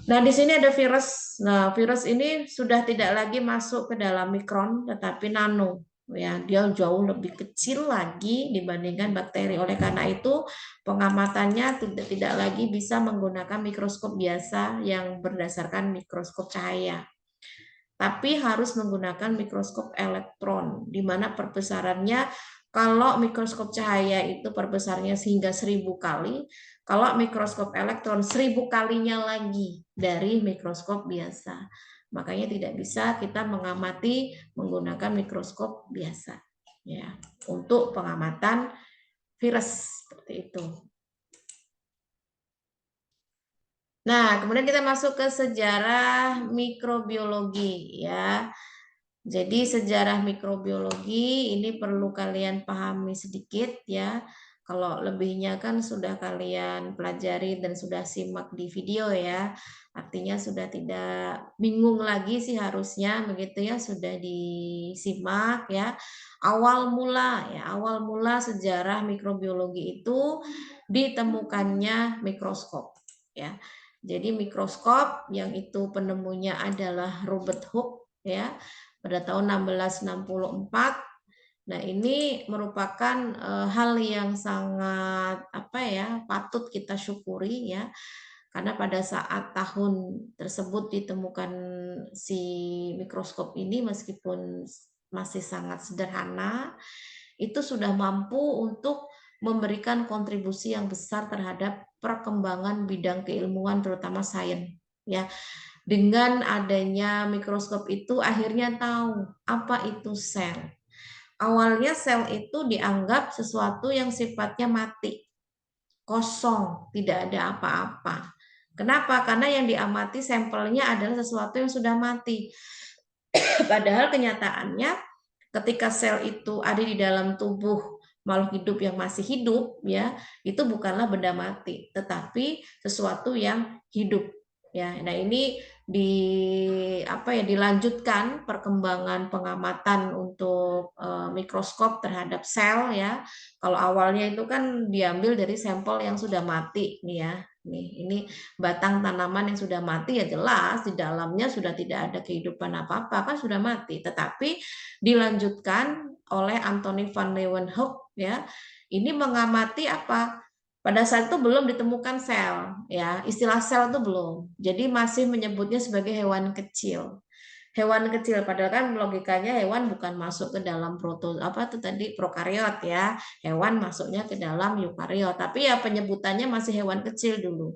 Nah, di sini ada virus. Nah, virus ini sudah tidak lagi masuk ke dalam mikron, tetapi nano. Ya, dia jauh lebih kecil lagi dibandingkan bakteri. Oleh karena itu, pengamatannya tidak lagi bisa menggunakan mikroskop biasa yang berdasarkan mikroskop cahaya. Tapi harus menggunakan mikroskop elektron, di mana perbesarannya kalau mikroskop cahaya itu perbesarnya sehingga 1000 kali, kalau mikroskop elektron 1000 kalinya lagi dari mikroskop biasa. Makanya tidak bisa kita mengamati menggunakan mikroskop biasa ya untuk pengamatan virus seperti itu. Nah, kemudian kita masuk ke sejarah mikrobiologi ya. Jadi sejarah mikrobiologi ini perlu kalian pahami sedikit ya. Kalau lebihnya kan sudah kalian pelajari dan sudah simak di video ya. Artinya sudah tidak bingung lagi sih harusnya begitu ya, sudah disimak ya. Awal mula sejarah mikrobiologi itu ditemukannya mikroskop ya. Jadi mikroskop yang itu penemunya adalah Robert Hooke ya pada tahun 1664. Nah, ini merupakan hal yang sangat patut kita syukuri ya. Karena pada saat tahun tersebut ditemukan si mikroskop ini meskipun masih sangat sederhana, itu sudah mampu untuk memberikan kontribusi yang besar terhadap perkembangan bidang keilmuan terutama sains ya. Dengan adanya mikroskop itu akhirnya tahu apa itu sel. Awalnya sel itu dianggap sesuatu yang sifatnya mati, kosong, tidak ada apa-apa. Kenapa? Karena yang diamati sampelnya adalah sesuatu yang sudah mati. Padahal kenyataannya ketika sel itu ada di dalam tubuh makhluk hidup yang masih hidup ya, itu bukanlah benda mati, tetapi sesuatu yang hidup ya. Nah, ini dilanjutkan perkembangan pengamatan untuk mikroskop terhadap sel ya. Kalau awalnya itu kan diambil dari sampel yang sudah mati nih ya. Ini batang tanaman yang sudah mati ya jelas di dalamnya sudah tidak ada kehidupan apa-apa kan sudah mati. Tetapi dilanjutkan oleh Anthony van Leeuwenhoek ya. Ini mengamati apa? Pada saat itu belum ditemukan sel, ya istilah sel itu belum. Jadi masih menyebutnya sebagai hewan kecil. Hewan kecil, padahal kan logikanya hewan bukan masuk ke dalam prokariot ya. Hewan masuknya ke dalam eukariot. Tapi ya penyebutannya masih hewan kecil dulu.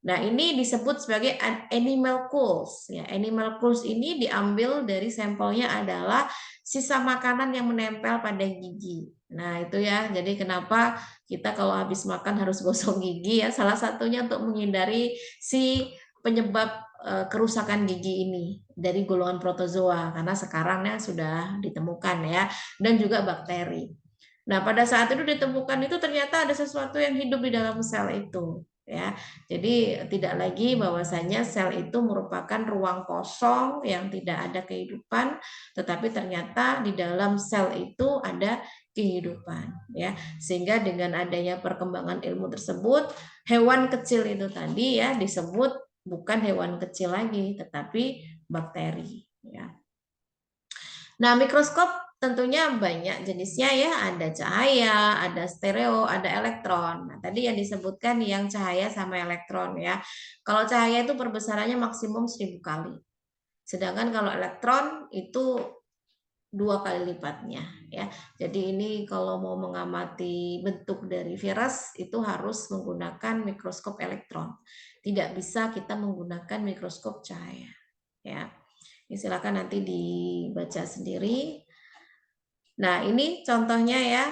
Nah, ini disebut sebagai animal culls. Ya, animal culls ini diambil dari sampelnya adalah sisa makanan yang menempel pada gigi. Nah, itu ya. Jadi kenapa kita kalau habis makan harus gosok gigi ya? Salah satunya untuk menghindari si penyebab kerusakan gigi ini dari golongan protozoa karena sekarang ya sudah ditemukan ya, dan juga bakteri. Nah, pada saat itu ditemukan itu ternyata ada sesuatu yang hidup di dalam sel itu ya. Jadi tidak lagi bahwasanya sel itu merupakan ruang kosong yang tidak ada kehidupan, tetapi ternyata di dalam sel itu ada kehidupan ya. Sehingga dengan adanya perkembangan ilmu tersebut, hewan kecil itu tadi ya disebut bukan hewan kecil lagi tetapi bakteri ya. Nah, mikroskop tentunya banyak jenisnya ya, ada cahaya, ada stereo, ada elektron. Nah, tadi yang disebutkan yang cahaya sama elektron ya. Kalau cahaya itu perbesarannya maksimum 1000 kali. Sedangkan kalau elektron itu 2 kali lipatnya ya. Jadi ini kalau mau mengamati bentuk dari virus itu harus menggunakan mikroskop elektron. Tidak bisa kita menggunakan mikroskop cahaya ya. Ini silakan nanti dibaca sendiri. Nah, ini contohnya ya,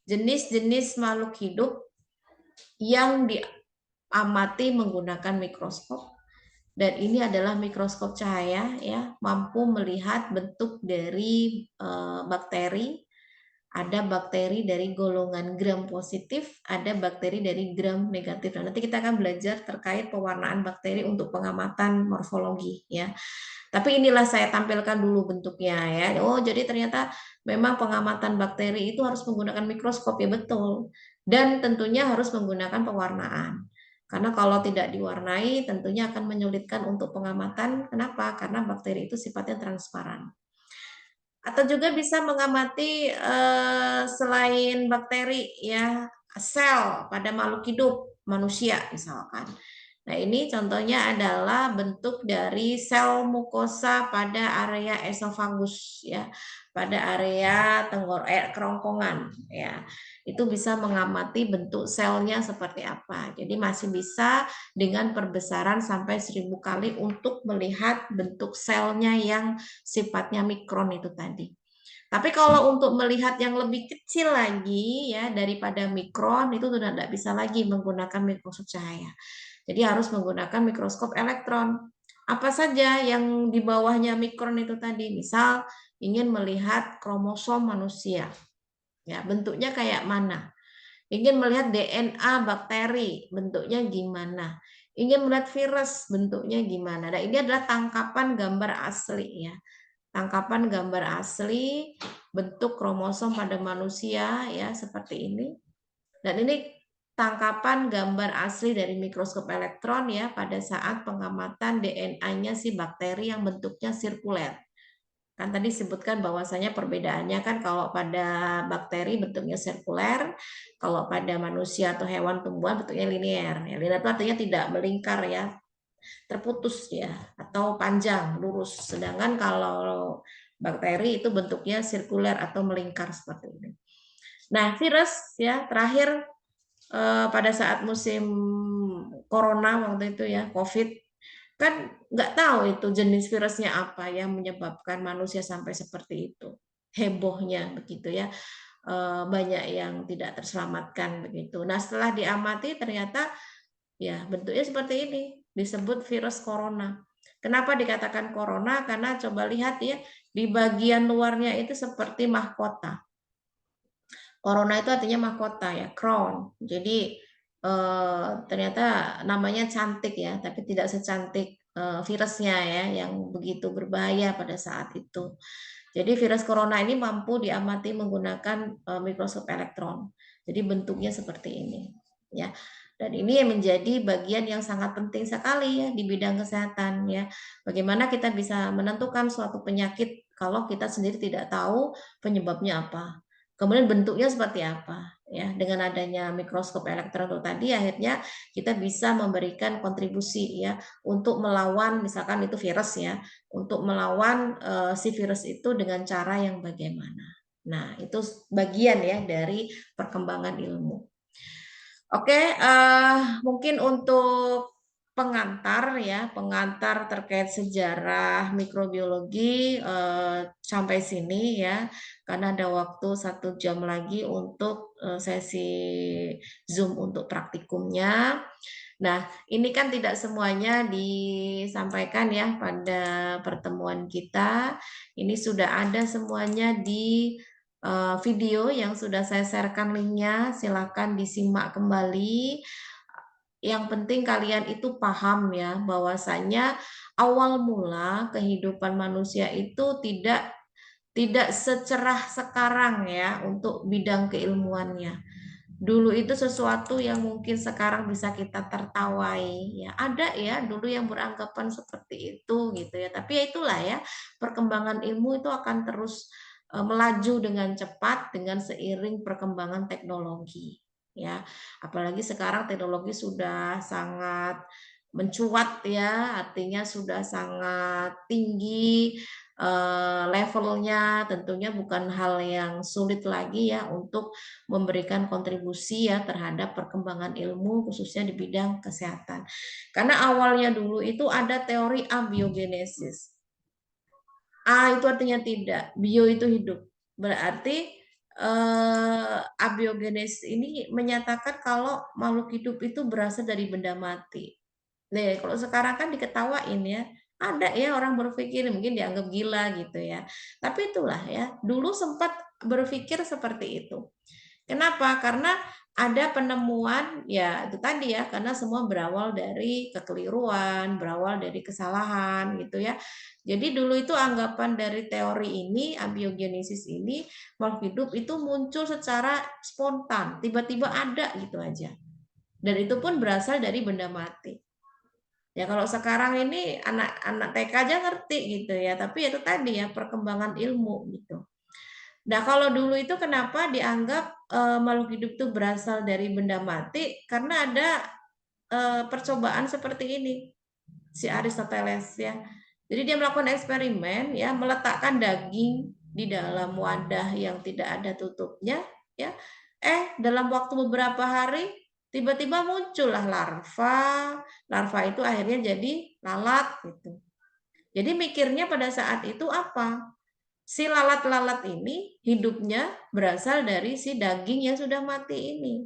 jenis-jenis makhluk hidup yang diamati menggunakan mikroskop. Dan ini adalah mikroskop cahaya ya, mampu melihat bentuk dari bakteri. Ada bakteri dari golongan gram positif, ada bakteri dari gram negatif. Nah, nanti kita akan belajar terkait pewarnaan bakteri untuk pengamatan morfologi ya. Tapi inilah saya tampilkan dulu bentuknya ya. Oh, jadi ternyata memang pengamatan bakteri itu harus menggunakan mikroskop ya, betul. Dan tentunya harus menggunakan pewarnaan. Karena kalau tidak diwarnai tentunya akan menyulitkan untuk pengamatan. Kenapa? Karena bakteri itu sifatnya transparan. Atau juga bisa mengamati selain bakteri ya, sel pada makhluk hidup, manusia misalkan. Nah, ini contohnya adalah bentuk dari sel mukosa pada area esofagus ya, pada area kerongkongan ya. Itu bisa mengamati bentuk selnya seperti apa. Jadi masih bisa dengan perbesaran sampai 1000 kali untuk melihat bentuk selnya yang sifatnya mikron itu tadi. Tapi kalau untuk melihat yang lebih kecil lagi ya daripada mikron itu sudah tidak bisa lagi menggunakan mikroskop cahaya. Jadi harus menggunakan mikroskop elektron. Apa saja yang di bawahnya mikron itu tadi? Misal ingin melihat kromosom manusia. Ya, bentuknya kayak mana? Ingin melihat DNA bakteri, bentuknya gimana. Ingin melihat virus, bentuknya gimana. Nah, ini adalah tangkapan gambar asli ya. Tangkapan gambar asli bentuk kromosom pada manusia ya seperti ini. Dan ini tangkapan gambar asli dari mikroskop elektron ya pada saat pengamatan DNA-nya si bakteri yang bentuknya sirkuler. Kan tadi disebutkan bahwasanya perbedaannya kan kalau pada bakteri bentuknya sirkuler, kalau pada manusia atau hewan tumbuhan bentuknya linear. Ya, linear itu artinya tidak melingkar ya, terputus ya, atau panjang, lurus. Sedangkan kalau bakteri itu bentuknya sirkuler atau melingkar seperti ini. Nah, virus ya terakhir pada saat musim corona waktu itu ya, COVID, kan nggak tahu itu jenis virusnya apa yang menyebabkan manusia sampai seperti itu. Hebohnya begitu ya. Banyak yang tidak terselamatkan begitu. Nah, setelah diamati ternyata ya bentuknya seperti ini, disebut virus corona. Kenapa dikatakan corona? Karena coba lihat ya, di bagian luarnya itu seperti mahkota. Corona itu artinya mahkota ya, crown. Jadi ternyata namanya cantik ya, tapi tidak secantik virusnya ya, yang begitu berbahaya pada saat itu. Jadi virus corona ini mampu diamati menggunakan mikroskop elektron. Jadi bentuknya seperti ini ya. Dan ini yang menjadi bagian yang sangat penting sekali ya di bidang kesehatan ya. Bagaimana kita bisa menentukan suatu penyakit kalau kita sendiri tidak tahu penyebabnya apa. Kemudian bentuknya seperti apa ya. Dengan adanya mikroskop elektron itu tadi akhirnya kita bisa memberikan kontribusi ya untuk melawan misalkan itu virus ya, untuk melawan si virus itu dengan cara yang bagaimana. Nah, itu bagian ya dari perkembangan ilmu. Oke, mungkin untuk pengantar ya, pengantar terkait sejarah mikrobiologi sampai sini ya, karena ada waktu 1 jam lagi untuk sesi Zoom untuk praktikumnya. Nah, ini kan tidak semuanya disampaikan ya pada pertemuan kita. Ini sudah ada semuanya di video yang sudah saya sharekan linknya. Silakan disimak kembali. Yang penting kalian itu paham ya bahwasanya awal mula kehidupan manusia itu tidak secerah sekarang ya untuk bidang keilmuannya. Dulu itu sesuatu yang mungkin sekarang bisa kita tertawai ya. Ada ya dulu yang beranggapan seperti itu gitu ya. Tapi ya itulah ya, perkembangan ilmu itu akan terus melaju dengan cepat dengan seiring perkembangan teknologi ya. Apalagi sekarang teknologi sudah sangat mencuat ya, artinya sudah sangat tinggi levelnya, tentunya bukan hal yang sulit lagi ya untuk memberikan kontribusi ya terhadap perkembangan ilmu khususnya di bidang kesehatan. Karena awalnya dulu itu ada teori abiogenesis. A itu artinya tidak, bio itu hidup. Berarti abiogenesis ini menyatakan kalau makhluk hidup itu berasal dari benda mati. Nah, kalau sekarang kan diketawain ya, ada ya orang berpikir mungkin dianggap gila gitu ya. Tapi itulah ya, dulu sempat berpikir seperti itu. Kenapa? Karena ada penemuan ya itu tadi ya, karena semua berawal dari kekeliruan, berawal dari kesalahan gitu ya. Jadi dulu itu anggapan dari teori ini, abiogenesis ini, makhluk hidup itu muncul secara spontan, tiba-tiba ada gitu aja. Dan itu pun berasal dari benda mati. Ya kalau sekarang ini anak-anak TK aja ngerti gitu ya, tapi itu tadi ya perkembangan ilmu gitu. Nah kalau dulu itu kenapa dianggap makhluk hidup itu berasal dari benda mati? Karena ada percobaan seperti ini si Aristoteles ya. Jadi dia melakukan eksperimen ya, meletakkan daging di dalam wadah yang tidak ada tutupnya ya. Dalam waktu beberapa hari tiba-tiba muncullah larva. Larva itu akhirnya jadi lalat gitu. Jadi mikirnya pada saat itu apa? Si lalat-lalat ini hidupnya berasal dari si daging yang sudah mati ini.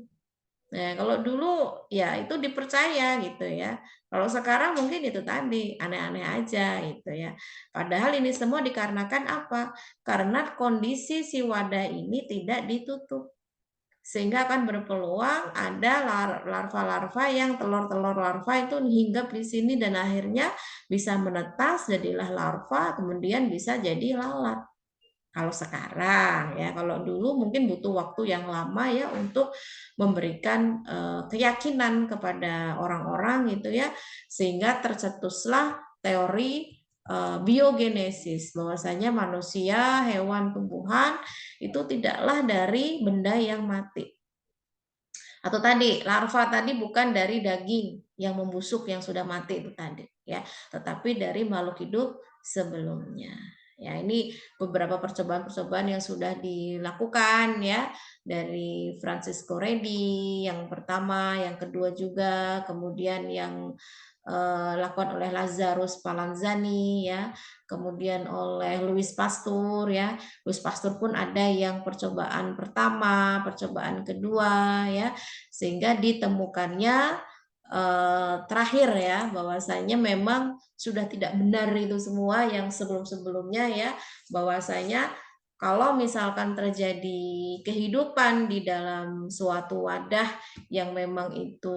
Nah, kalau dulu ya itu dipercaya gitu ya. Kalau sekarang mungkin itu tadi aneh-aneh aja gitu ya. Padahal ini semua dikarenakan apa? Karena kondisi si wadah ini tidak ditutup. sehingga akan berpeluang ada larva-larva yang telur-telur larva itu hinggap di sini dan akhirnya bisa menetas jadilah larva, kemudian bisa jadi lalat. Kalau sekarang ya, kalau dulu mungkin butuh waktu yang lama ya untuk memberikan keyakinan kepada orang-orang gitu ya, sehingga tercetuslah teori biogenesis, bahwasanya manusia, hewan, tumbuhan itu tidaklah dari benda yang mati. Atau tadi larva tadi bukan dari daging yang membusuk yang sudah mati itu tadi ya, tetapi dari makhluk hidup sebelumnya. Ya, ini beberapa percobaan-percobaan yang sudah dilakukan ya dari Francisco Redi yang pertama, yang kedua juga, kemudian yang lakukan oleh Lazarus Spallanzani ya, kemudian oleh Louis Pasteur ya. Louis Pasteur pun ada yang percobaan pertama, percobaan kedua ya, sehingga ditemukannya terakhir ya bahwasanya memang sudah tidak benar itu semua yang sebelum-sebelumnya ya, bahwasanya kalau misalkan terjadi kehidupan di dalam suatu wadah yang memang itu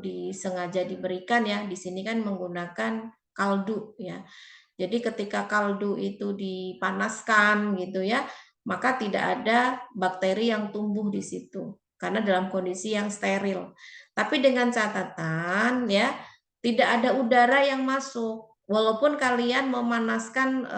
disengaja diberikan ya, di sini kan menggunakan kaldu ya. Jadi ketika kaldu itu dipanaskan gitu ya, maka tidak ada bakteri yang tumbuh di situ karena dalam kondisi yang steril. Tapi dengan catatan ya, tidak ada udara yang masuk. Walaupun kalian memanaskan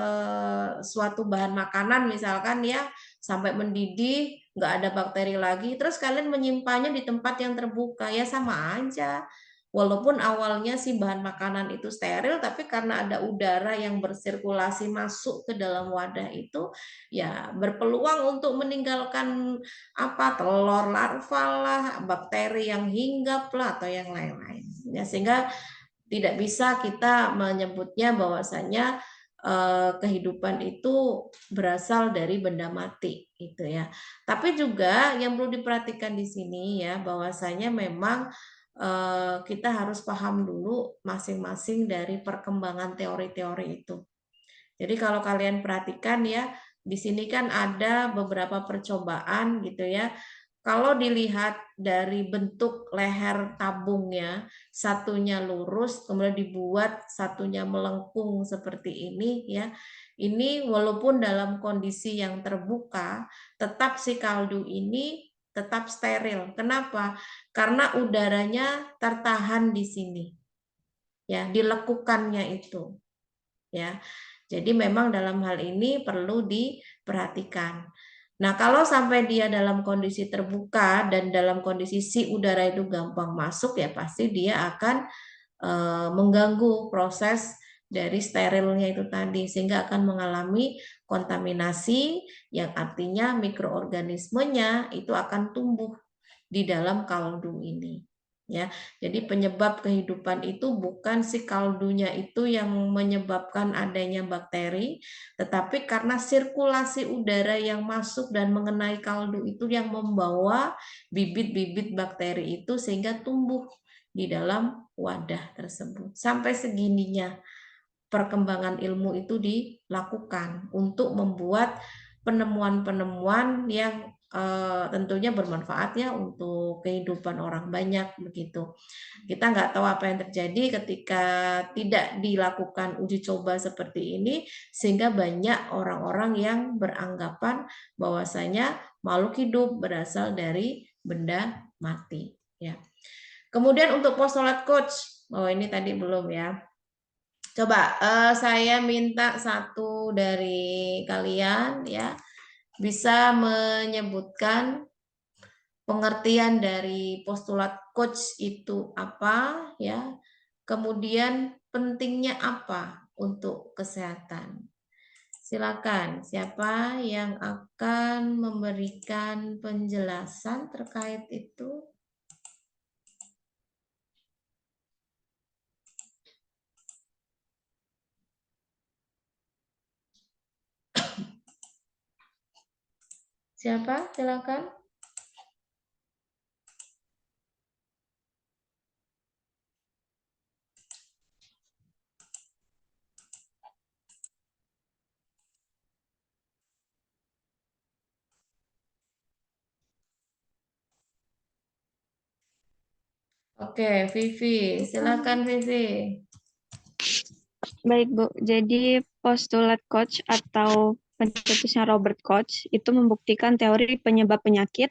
suatu bahan makanan misalkan ya sampai mendidih, nggak ada bakteri lagi, terus kalian menyimpannya di tempat yang terbuka, ya sama aja. Walaupun awalnya si bahan makanan itu steril, tapi karena ada udara yang bersirkulasi masuk ke dalam wadah itu, ya berpeluang untuk meninggalkan apa telur larva lah, bakteri yang hinggap lah atau yang lain-lain. Ya, sehingga tidak bisa kita menyebutnya bahwasanya kehidupan itu berasal dari benda mati gitu ya. Tapi juga yang perlu diperhatikan di sini ya bahwasanya memang kita harus paham dulu masing-masing dari perkembangan teori-teori itu. Jadi kalau kalian perhatikan ya, di sini kan ada beberapa percobaan gitu ya. Kalau dilihat dari bentuk leher tabungnya, satunya lurus, kemudian dibuat satunya melengkung seperti ini ya. Ini walaupun dalam kondisi yang terbuka, tetap si kaldu ini tetap steril. Kenapa? Karena udaranya tertahan di sini. Ya, dilekukannya itu. Ya. Jadi memang dalam hal ini perlu diperhatikan. Nah, kalau sampai dia dalam kondisi terbuka dan dalam kondisi si udara itu gampang masuk, ya pasti dia akan mengganggu proses dari sterilnya itu tadi, sehingga akan mengalami kontaminasi yang artinya mikroorganismenya itu akan tumbuh di dalam kaldu ini. Ya, jadi penyebab kehidupan itu bukan si kaldunya itu yang menyebabkan adanya bakteri, tetapi karena sirkulasi udara yang masuk dan mengenai kaldu itu yang membawa bibit-bibit bakteri itu sehingga tumbuh di dalam wadah tersebut. Sampai segininya perkembangan ilmu itu dilakukan untuk membuat penemuan-penemuan yang tentunya bermanfaat ya untuk kehidupan orang banyak begitu. Kita nggak tahu apa yang terjadi ketika tidak dilakukan uji coba seperti ini, sehingga banyak orang-orang yang beranggapan bahwasanya makhluk hidup berasal dari benda mati. Ya. Kemudian untuk postulat coach, oh ini tadi belum ya. Coba saya minta satu dari kalian ya bisa menyebutkan pengertian dari postulat coach itu apa ya. Kemudian pentingnya apa untuk kesehatan. Silakan, siapa yang akan memberikan penjelasan terkait itu? Siapa? Silakan. Oke, Vivi, silakan Vivi. Baik, Bu. Jadi postulat Koch atau pencetusnya Robert Koch itu membuktikan teori penyebab penyakit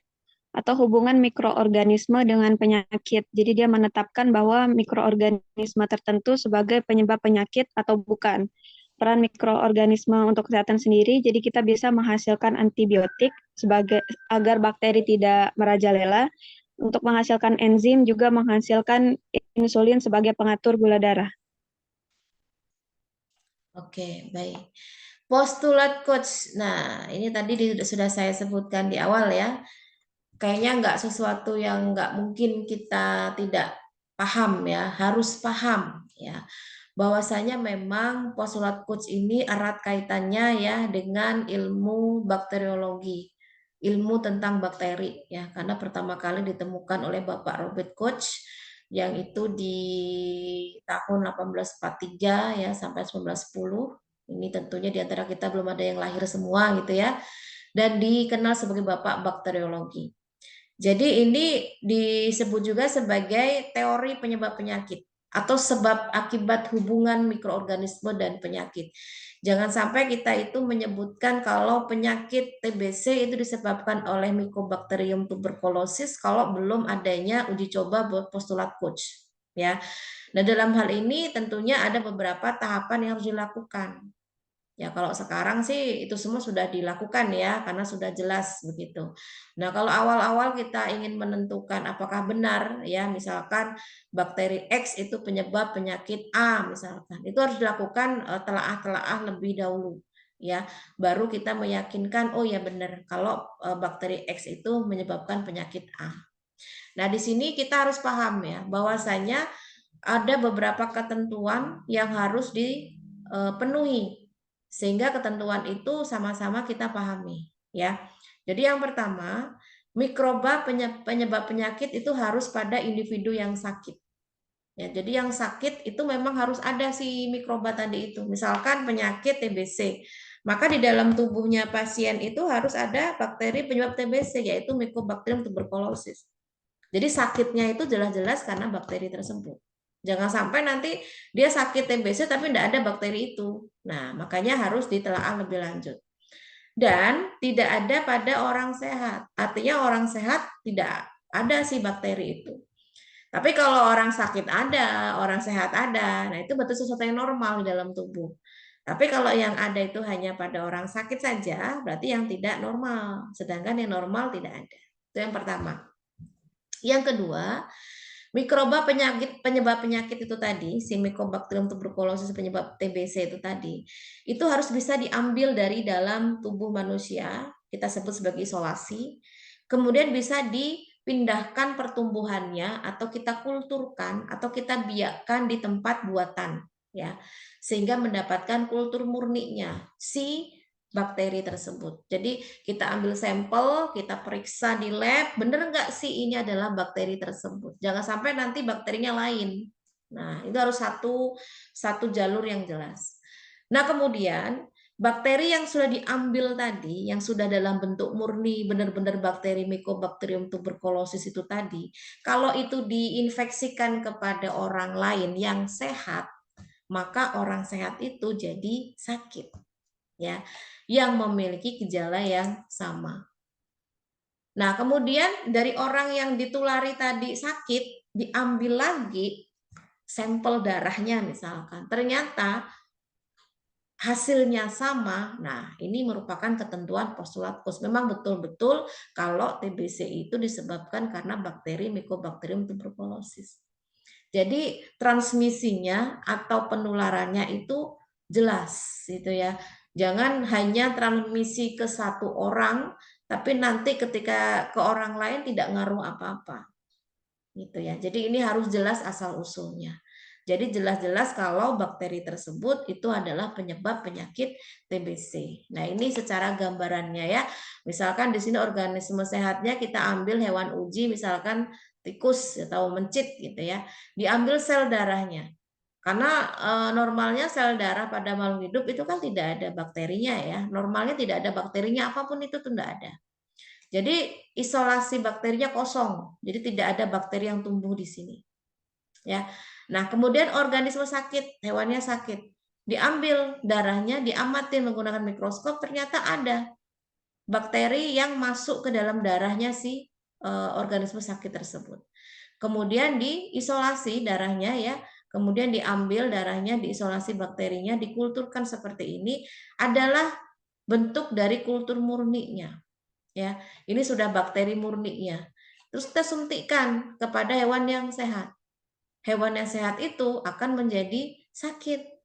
atau hubungan mikroorganisme dengan penyakit. Jadi dia menetapkan bahwa mikroorganisme tertentu sebagai penyebab penyakit atau bukan. Peran mikroorganisme untuk kesehatan sendiri, jadi kita bisa menghasilkan antibiotik sebagai agar bakteri tidak merajalela, untuk menghasilkan enzim, juga menghasilkan insulin sebagai pengatur gula darah. Oke, baik. Postulat Koch. Nah, ini tadi sudah saya sebutkan di awal ya. Kayaknya nggak sesuatu yang nggak mungkin kita tidak paham ya, harus paham ya. Bahwasanya memang postulat Koch ini erat kaitannya ya dengan ilmu bakteriologi, ilmu tentang bakteri ya, karena pertama kali ditemukan oleh Bapak Robert Koch yang itu di tahun 1843 ya sampai 1910. Ini tentunya di antara kita belum ada yang lahir semua gitu ya. Dan dikenal sebagai Bapak bakteriologi. Jadi ini disebut juga sebagai teori penyebab penyakit atau sebab akibat hubungan mikroorganisme dan penyakit. Jangan sampai kita itu menyebutkan kalau penyakit TBC itu disebabkan oleh Mycobacterium tuberculosis kalau belum adanya uji coba postulat Koch ya. Nah, dalam hal ini tentunya ada beberapa tahapan yang harus dilakukan. Ya, kalau sekarang sih itu semua sudah dilakukan ya, karena sudah jelas begitu. Nah, kalau awal-awal kita ingin menentukan apakah benar ya, misalkan bakteri X itu penyebab penyakit A misalkan, itu harus dilakukan telaah-telaah lebih dahulu ya, baru kita meyakinkan oh ya benar kalau bakteri X itu menyebabkan penyakit A. Nah, di sini kita harus paham ya, bahwasanya ada beberapa ketentuan yang harus dipenuhi sehingga ketentuan itu sama-sama kita pahami ya. Jadi yang pertama, mikroba penyebab penyakit itu harus pada individu yang sakit. Ya, jadi yang sakit itu memang harus ada si mikroba tadi itu. Misalkan penyakit TBC, maka di dalam tubuhnya pasien itu harus ada bakteri penyebab TBC yaitu Mycobacterium tuberculosis. Jadi sakitnya itu jelas-jelas karena bakteri tersebut. Jangan sampai nanti dia sakit TBC tapi tidak ada bakteri itu. Nah, makanya harus ditelaah lebih lanjut. Dan tidak ada pada orang sehat. Artinya orang sehat tidak ada si bakteri itu. Tapi kalau orang sakit ada, orang sehat ada. Nah, itu betul sesuatu yang normal di dalam tubuh. Tapi kalau yang ada itu hanya pada orang sakit saja, berarti yang tidak normal. Sedangkan yang normal tidak ada. Itu yang pertama. Yang kedua, mikroba penyebab penyakit itu tadi, si Mycobacterium tuberculosis penyebab TBC itu tadi, itu harus bisa diambil dari dalam tubuh manusia, kita sebut sebagai isolasi, kemudian bisa dipindahkan pertumbuhannya atau kita kulturkan atau kita biakkan di tempat buatan ya, sehingga mendapatkan kultur murninya si bakteri tersebut. Jadi kita ambil sampel, kita periksa di lab, bener nggak sih ini adalah bakteri tersebut. Jangan sampai nanti bakterinya lain. Nah, itu harus satu jalur yang jelas. Nah, kemudian bakteri yang sudah diambil tadi, yang sudah dalam bentuk murni, benar-benar bakteri Mycobacterium tuberculosis itu tadi, kalau itu diinfeksikan kepada orang lain yang sehat, maka orang sehat itu jadi sakit. Ya, yang memiliki gejala yang sama. Nah, kemudian dari orang yang ditulari tadi sakit, diambil lagi sampel darahnya misalkan. Ternyata hasilnya sama. Nah, ini merupakan ketentuan postulat Koch. Memang betul-betul kalau TBC itu disebabkan karena bakteri Mycobacterium tuberculosis. Jadi transmisinya atau penularannya itu jelas gitu ya. Jangan hanya transmisi ke satu orang, tapi nanti ketika ke orang lain tidak ngaruh apa-apa. Gitu ya. Jadi ini harus jelas asal usulnya. Jadi jelas-jelas kalau bakteri tersebut itu adalah penyebab penyakit TBC. Nah, ini secara gambarannya ya. Misalkan di sini organisme sehatnya kita ambil hewan uji misalkan tikus atau mencit gitu ya. Diambil sel darahnya. Karena normalnya sel darah pada makhluk hidup itu kan tidak ada bakterinya ya. Normalnya tidak ada bakterinya, apapun itu tidak ada. Jadi isolasi bakterinya kosong. Jadi tidak ada bakteri yang tumbuh di sini. ya. Nah, kemudian organisme sakit, hewannya sakit, diambil darahnya, diamati menggunakan mikroskop, ternyata ada bakteri yang masuk ke dalam darahnya si organisme sakit tersebut. Kemudian diisolasi darahnya ya, kemudian diambil darahnya, diisolasi bakterinya, dikulturkan seperti ini, adalah bentuk dari kultur murninya. Ya, ini sudah bakteri murninya. Terus kita suntikkan kepada hewan yang sehat. Hewan yang sehat itu akan menjadi sakit.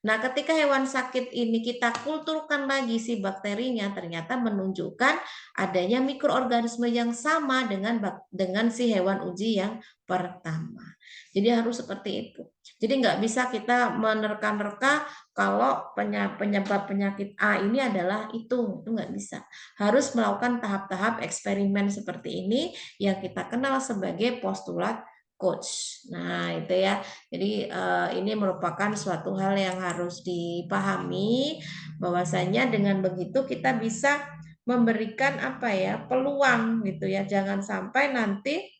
Nah, ketika hewan sakit ini kita kulturkan lagi si bakterinya, ternyata menunjukkan adanya mikroorganisme yang sama dengan si hewan uji yang pertama. Jadi harus seperti itu. Jadi nggak bisa kita menerka-nerka kalau penyebab penyakit A ini adalah itu nggak bisa. Harus melakukan tahap-tahap eksperimen seperti ini yang kita kenal sebagai postulat Koch. Nah, itu ya. Jadi ini merupakan suatu hal yang harus dipahami bahwasanya dengan begitu kita bisa memberikan apa ya, peluang gitu ya. Jangan sampai nanti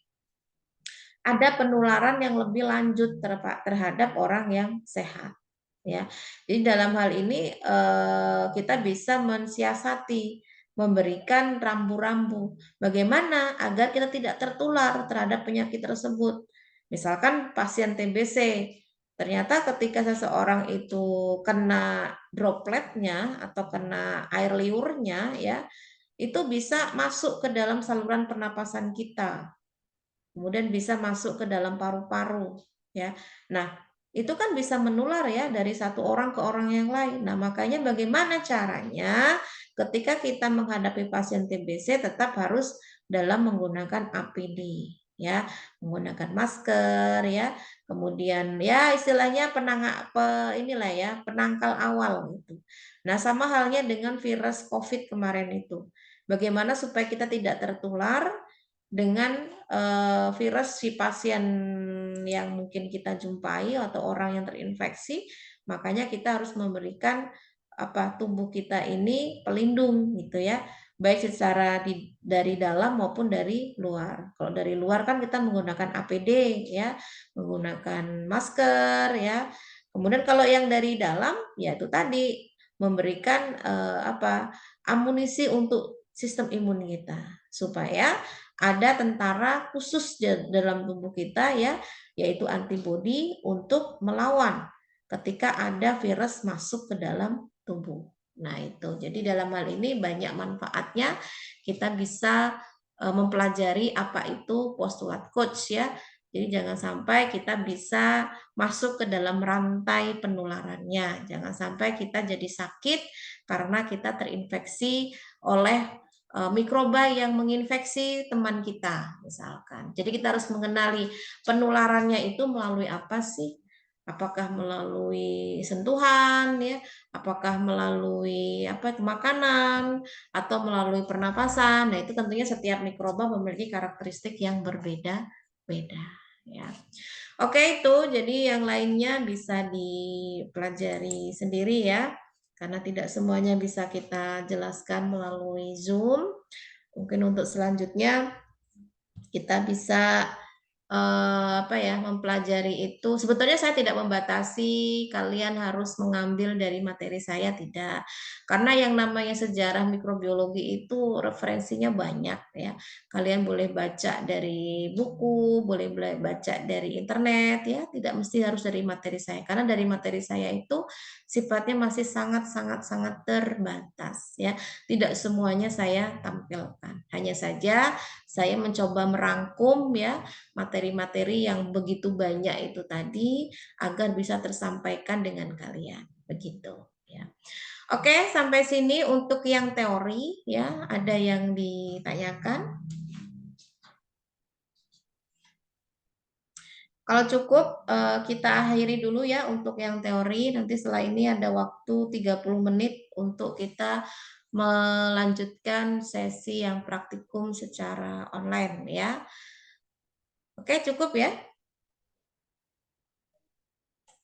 ada penularan yang lebih lanjut terhadap orang yang sehat ya. Jadi dalam hal ini kita bisa mensiasati memberikan rambu-rambu bagaimana agar kita tidak tertular terhadap penyakit tersebut. Misalkan pasien TBC, ternyata ketika seseorang itu kena dropletnya atau kena air liurnya ya, itu bisa masuk ke dalam saluran pernapasan kita. Kemudian bisa masuk ke dalam paru-paru ya. Nah, itu kan bisa menular ya dari satu orang ke orang yang lain. Nah, makanya bagaimana caranya ketika kita menghadapi pasien TBC tetap harus dalam menggunakan APD ya, menggunakan masker ya, kemudian ya istilahnya inilah ya, penangkal awal gitu. Nah, sama halnya dengan virus COVID kemarin itu. Bagaimana supaya kita tidak tertular dengan virus si pasien yang mungkin kita jumpai atau orang yang terinfeksi, makanya kita harus memberikan tubuh kita ini pelindung gitu ya, baik secara dari dalam maupun dari luar. Kalau dari luar kan kita menggunakan APD ya, menggunakan masker ya. Kemudian kalau yang dari dalam ya itu tadi memberikan amunisi untuk sistem imun kita supaya ada tentara khusus dalam tubuh kita ya, yaitu antibodi untuk melawan ketika ada virus masuk ke dalam tubuh. Nah, itu. Jadi dalam hal ini banyak manfaatnya kita bisa mempelajari apa itu postulat Koch ya. Jadi jangan sampai kita bisa masuk ke dalam rantai penularannya. Jangan sampai kita jadi sakit karena kita terinfeksi oleh mikroba yang menginfeksi teman kita misalkan. Jadi kita harus mengenali penularannya itu melalui apa sih? Apakah melalui sentuhan ya, apakah melalui makanan atau melalui pernapasan. Nah, itu tentunya setiap mikroba memiliki karakteristik yang berbeda-beda ya. Oke, itu jadi yang lainnya bisa dipelajari sendiri ya. Karena tidak semuanya bisa kita jelaskan melalui Zoom. Mungkin untuk selanjutnya kita bisa mempelajari itu. Sebetulnya saya tidak membatasi kalian harus mengambil dari materi saya, tidak. Karena yang namanya sejarah mikrobiologi itu referensinya banyak ya. Kalian boleh baca dari buku, boleh baca dari internet ya, tidak mesti harus dari materi saya. Karena dari materi saya itu sifatnya masih sangat terbatas ya. Tidak semuanya saya tampilkan. Hanya saja saya mencoba merangkum ya materi-materi yang begitu banyak itu tadi agar bisa tersampaikan dengan kalian. Begitu ya. Oke, sampai sini untuk yang teori ya. Ada yang ditanyakan? Kalau cukup kita akhiri dulu ya untuk yang teori. Nanti setelah ini ada waktu 30 menit untuk kita melanjutkan sesi yang praktikum secara online ya. Oke, cukup ya.